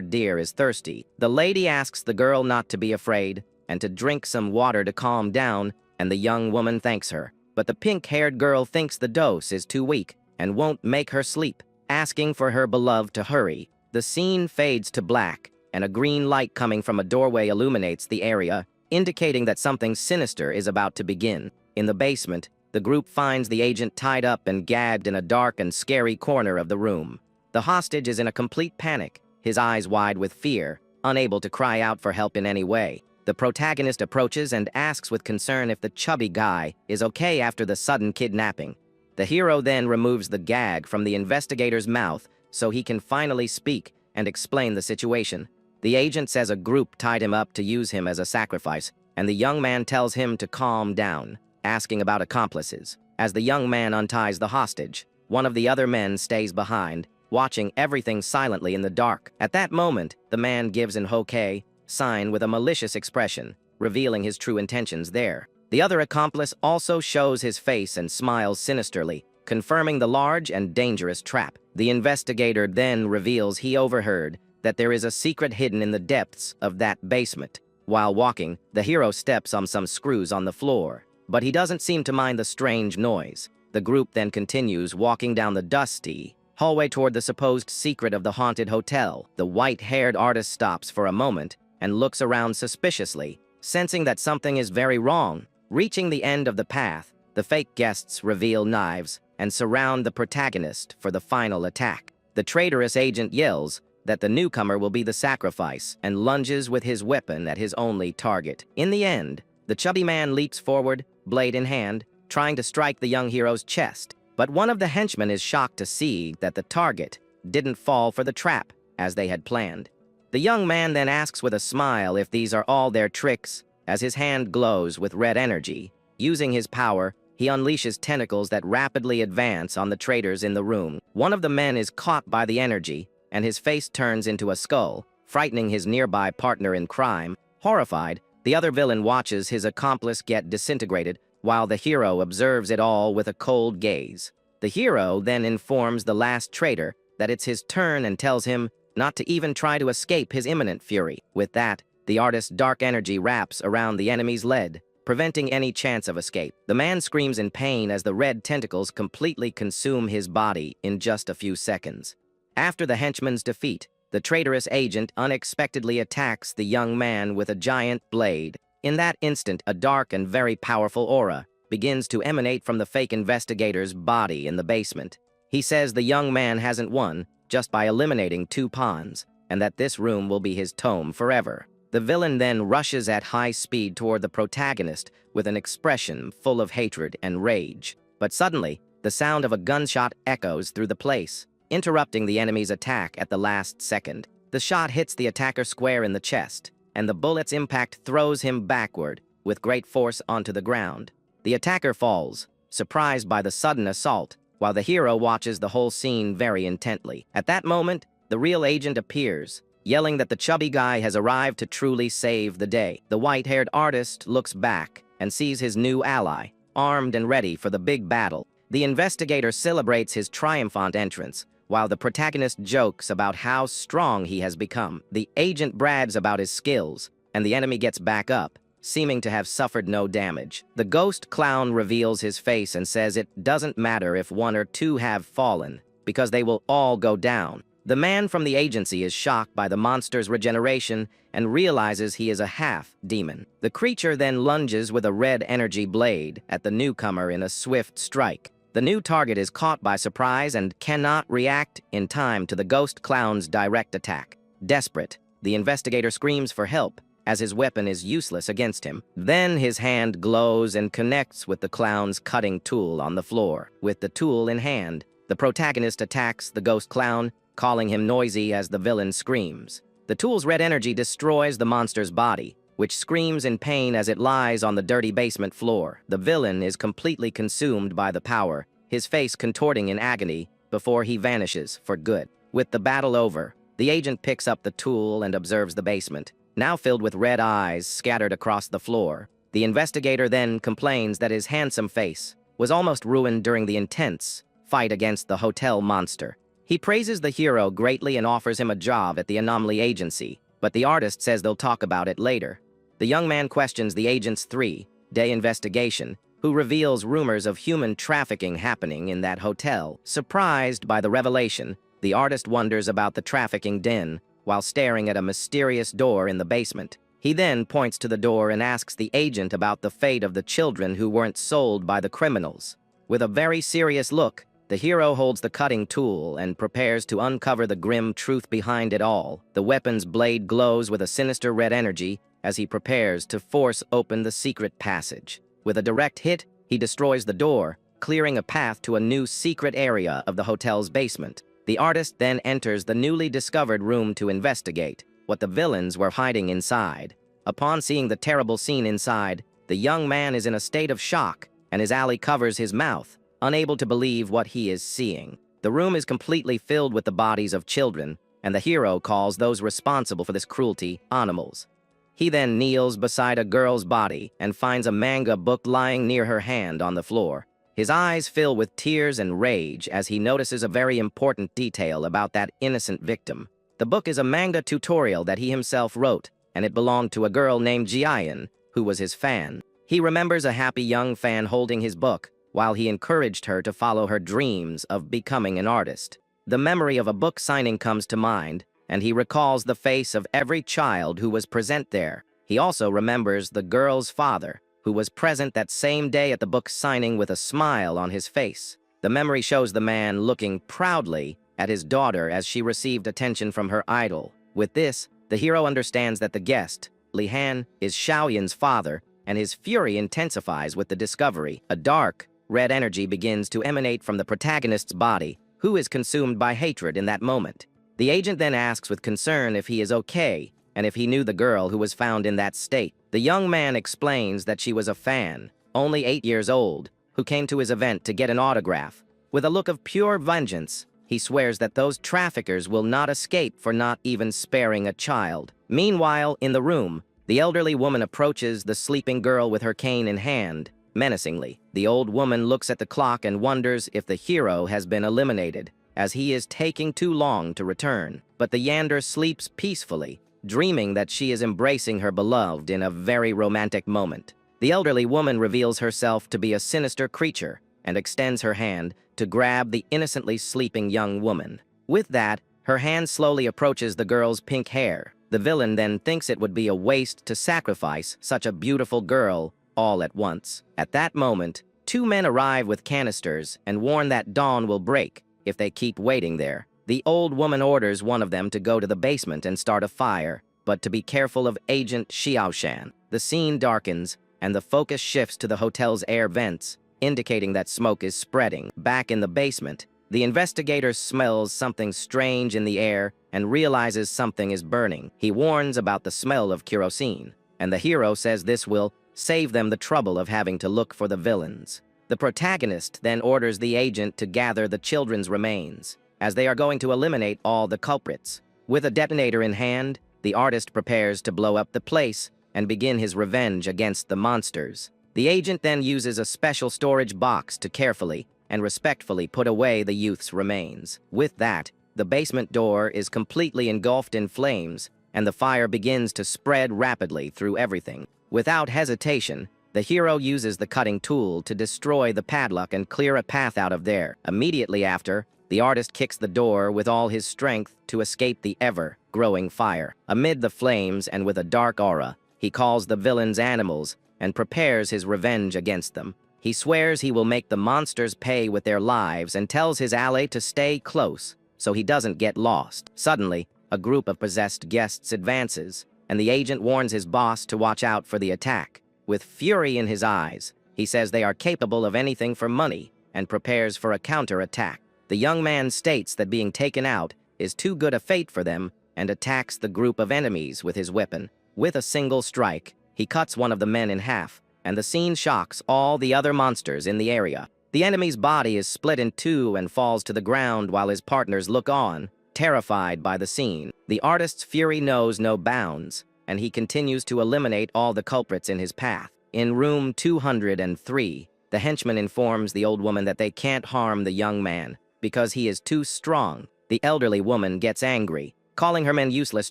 dear is thirsty. The lady asks the girl not to be afraid and to drink some water to calm down, and the young woman thanks her. But the pink-haired girl thinks the dose is too weak and won't make her sleep, asking for her beloved to hurry. The scene fades to black, and a green light coming from a doorway illuminates the area, indicating that something sinister is about to begin. In the basement, the group finds the agent tied up and gagged in a dark and scary corner of the room. The hostage is in a complete panic, his eyes wide with fear, unable to cry out for help in any way. The protagonist approaches and asks with concern if the chubby guy is okay after the sudden kidnapping. The hero then removes the gag from the investigator's mouth so he can finally speak and explain the situation. The agent says a group tied him up to use him as a sacrifice, and the young man tells him to calm down, asking about accomplices. As the young man unties the hostage, one of the other men stays behind, watching everything silently in the dark. At that moment, the man gives an okay sign with a malicious expression, revealing his true intentions there. The other accomplice also shows his face and smiles sinisterly, confirming the large and dangerous trap. The investigator then reveals he overheard that there is a secret hidden in the depths of that basement. While walking, the hero steps on some screws on the floor, but he doesn't seem to mind the strange noise. The group then continues walking down the dusty hallway toward the supposed secret of the haunted hotel. The white-haired artist stops for a moment and looks around suspiciously, sensing that something is very wrong. Reaching the end of the path, the fake guests reveal knives and surround the protagonist for the final attack. The traitorous agent yells that the newcomer will be the sacrifice and lunges with his weapon at his only target. In the end, the chubby man leaps forward, blade in hand, trying to strike the young hero's chest. But one of the henchmen is shocked to see that the target didn't fall for the trap as they had planned. The young man then asks with a smile if these are all their tricks, as his hand glows with red energy. Using his power, he unleashes tentacles that rapidly advance on the traitors in the room. One of the men is caught by the energy, and his face turns into a skull, frightening his nearby partner in crime. Horrified, the other villain watches his accomplice get disintegrated, while the hero observes it all with a cold gaze. The hero then informs the last traitor that it's his turn and tells him not to even try to escape his imminent fury. With that, the artist's dark energy wraps around the enemy's lead, preventing any chance of escape. The man screams in pain as the red tentacles completely consume his body in just a few seconds. After the henchman's defeat, the traitorous agent unexpectedly attacks the young man with a giant blade. In that instant, a dark and very powerful aura begins to emanate from the fake investigator's body in the basement. He says the young man hasn't won just by eliminating 2 pawns, and that this room will be his tomb forever. The villain then rushes at high speed toward the protagonist with an expression full of hatred and rage. But suddenly, the sound of a gunshot echoes through the place, interrupting the enemy's attack at the last second. The shot hits the attacker square in the chest, and the bullet's impact throws him backward with great force onto the ground. The attacker falls, surprised by the sudden assault, while the hero watches the whole scene very intently. At that moment, the real agent appears, yelling that the chubby guy has arrived to truly save the day. The white-haired artist looks back and sees his new ally, armed and ready for the big battle. The investigator celebrates his triumphant entrance, while the protagonist jokes about how strong he has become. The agent brags about his skills, and the enemy gets back up, seeming to have suffered no damage. The ghost clown reveals his face and says it doesn't matter if 1 or 2 have fallen, because they will all go down. The man from the agency is shocked by the monster's regeneration and realizes he is a half-demon. The creature then lunges with a red energy blade at the newcomer in a swift strike. The new target is caught by surprise and cannot react in time to the ghost clown's direct attack. Desperate, the investigator screams for help, as his weapon is useless against him. Then his hand glows and connects with the clown's cutting tool on the floor. With the tool in hand, the protagonist attacks the ghost clown, calling him noisy as the villain screams. The tool's red energy destroys the monster's body, which screams in pain as it lies on the dirty basement floor. The villain is completely consumed by the power, his face contorting in agony before he vanishes for good. With the battle over, the agent picks up the tool and observes the basement, now filled with red eyes scattered across the floor. The investigator then complains that his handsome face was almost ruined during the intense fight against the hotel monster. He praises the hero greatly and offers him a job at the Anomaly Agency, but the artist says they'll talk about it later. The young man questions the agent's 3-day investigation, who reveals rumors of human trafficking happening in that hotel. Surprised by the revelation, the artist wonders about the trafficking den while staring at a mysterious door in the basement. He then points to the door and asks the agent about the fate of the children who weren't sold by the criminals. With a very serious look, the hero holds the cutting tool and prepares to uncover the grim truth behind it all. The weapon's blade glows with a sinister red energy as he prepares to force open the secret passage. With a direct hit, he destroys the door, clearing a path to a new secret area of the hotel's basement. The artist then enters the newly discovered room to investigate what the villains were hiding inside. Upon seeing the terrible scene inside, the young man is in a state of shock, and his ally covers his mouth, unable to believe what he is seeing. The room is completely filled with the bodies of children, and the hero calls those responsible for this cruelty animals. He then kneels beside a girl's body and finds a manga book lying near her hand on the floor. His eyes fill with tears and rage as he notices a very important detail about that innocent victim. The book is a manga tutorial that he himself wrote, and it belonged to a girl named Jiayan, who was his fan. He remembers a happy young fan holding his book, while he encouraged her to follow her dreams of becoming an artist. The memory of a book signing comes to mind, and he recalls the face of every child who was present there. He also remembers the girl's father, who was present that same day at the book signing with a smile on his face. The memory shows the man looking proudly at his daughter as she received attention from her idol. With this, the hero understands that the guest, Li Han, is Xiaoyan's father, and his fury intensifies with the discovery. A dark, red energy begins to emanate from the protagonist's body, who is consumed by hatred in that moment. The agent then asks with concern if he is okay, and if he knew the girl who was found in that state. The young man explains that she was a fan, only 8 years old, who came to his event to get an autograph. With a look of pure vengeance, he swears that those traffickers will not escape for not even sparing a child. Meanwhile, in the room, the elderly woman approaches the sleeping girl with her cane in hand, menacingly. The old woman looks at the clock and wonders if the hero has been eliminated, as he is taking too long to return. But the Yander sleeps peacefully, dreaming that she is embracing her beloved in a very romantic moment. The elderly woman reveals herself to be a sinister creature and extends her hand to grab the innocently sleeping young woman. With that, her hand slowly approaches the girl's pink hair. The villain then thinks it would be a waste to sacrifice such a beautiful girl all at once. At that moment, 2 men arrive with canisters and warn that dawn will break if they keep waiting there. The old woman orders one of them to go to the basement and start a fire, but to be careful of Agent Xiaoshan. The scene darkens, and the focus shifts to the hotel's air vents, indicating that smoke is spreading. Back in the basement, the investigator smells something strange in the air and realizes something is burning. He warns about the smell of kerosene, and the hero says this will save them the trouble of having to look for the villains. The protagonist then orders the agent to gather the children's remains, as they are going to eliminate all the culprits. With a detonator in hand, the artist prepares to blow up the place and begin his revenge against the monsters. The agent then uses a special storage box to carefully and respectfully put away the youth's remains. With that, the basement door is completely engulfed in flames, and the fire begins to spread rapidly through everything. Without hesitation, the hero uses the cutting tool to destroy the padlock and clear a path out of there. Immediately after, The artist kicks the door with all his strength to escape the ever-growing fire. Amid the flames and with a dark aura, he calls the villains animals and prepares his revenge against them. He swears he will make the monsters pay with their lives and tells his ally to stay close so he doesn't get lost. Suddenly, a group of possessed guests advances, and the agent warns his boss to watch out for the attack. With fury in his eyes, he says they are capable of anything for money and prepares for a counterattack. The young man states that being taken out is too good a fate for them and attacks the group of enemies with his weapon. With a single strike, he cuts one of the men in half, and the scene shocks all the other monsters in the area. The enemy's body is split in two and falls to the ground while his partners look on, terrified by the scene. The artist's fury knows no bounds, and he continues to eliminate all the culprits in his path. In room 203, the henchman informs the old woman that they can't harm the young man because he is too strong. The elderly woman gets angry, calling her men useless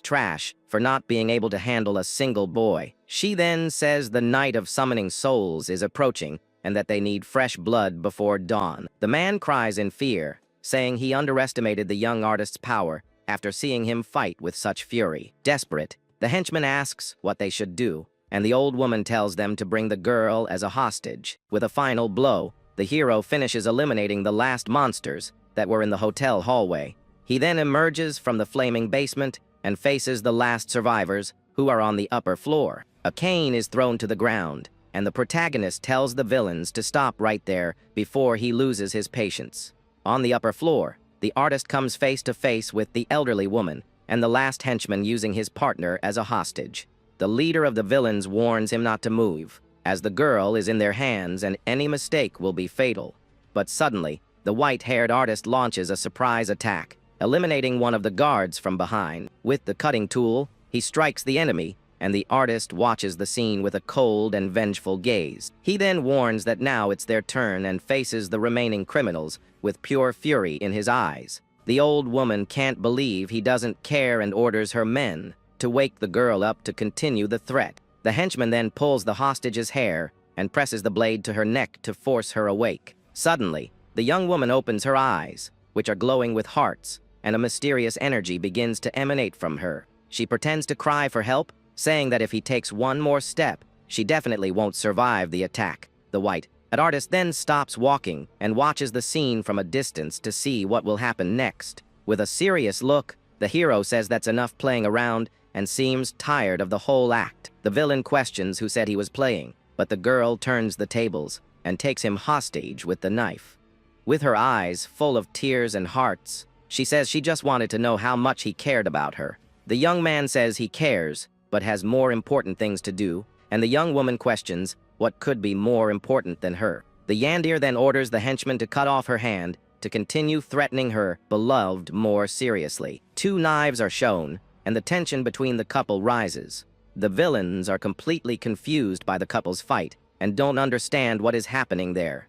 trash for not being able to handle a single boy. She then says the night of summoning souls is approaching and that they need fresh blood before dawn. The man cries in fear, saying he underestimated the young artist's power after seeing him fight with such fury. Desperate, the henchman asks what they should do, and the old woman tells them to bring the girl as a hostage. With a final blow, the hero finishes eliminating the last monsters that were in the hotel hallway. He then emerges from the flaming basement and faces the last survivors who are on the upper floor. A cane is thrown to the ground, and the protagonist tells the villains to stop right there before he loses his patience. On the upper floor, the artist comes face to face with the elderly woman and the last henchman using his partner as a hostage. The leader of the villains warns him not to move, as the girl is in their hands and any mistake will be fatal. But suddenly, the white-haired artist launches a surprise attack, eliminating one of the guards from behind. With the cutting tool, he strikes the enemy, and the artist watches the scene with a cold and vengeful gaze. He then warns that now it's their turn and faces the remaining criminals with pure fury in his eyes. The old woman can't believe he doesn't care and orders her men to wake the girl up to continue the threat. The henchman then pulls the hostage's hair and presses the blade to her neck to force her awake. Suddenly, the young woman opens her eyes, which are glowing with hearts, and a mysterious energy begins to emanate from her. She pretends to cry for help, saying that if he takes one more step, she definitely won't survive the attack. The white-haired artist then stops walking and watches the scene from a distance to see what will happen next. With a serious look, the hero says that's enough playing around and seems tired of the whole act. The villain questions who said he was playing, but the girl turns the tables and takes him hostage with the knife. With her eyes full of tears and hearts, she says she just wanted to know how much he cared about her. The young man says he cares, but has more important things to do, and the young woman questions what could be more important than her. The Yandir then orders the henchman to cut off her hand to continue threatening her beloved more seriously. Two knives are shown, and the tension between the couple rises. The villains are completely confused by the couple's fight and don't understand what is happening there.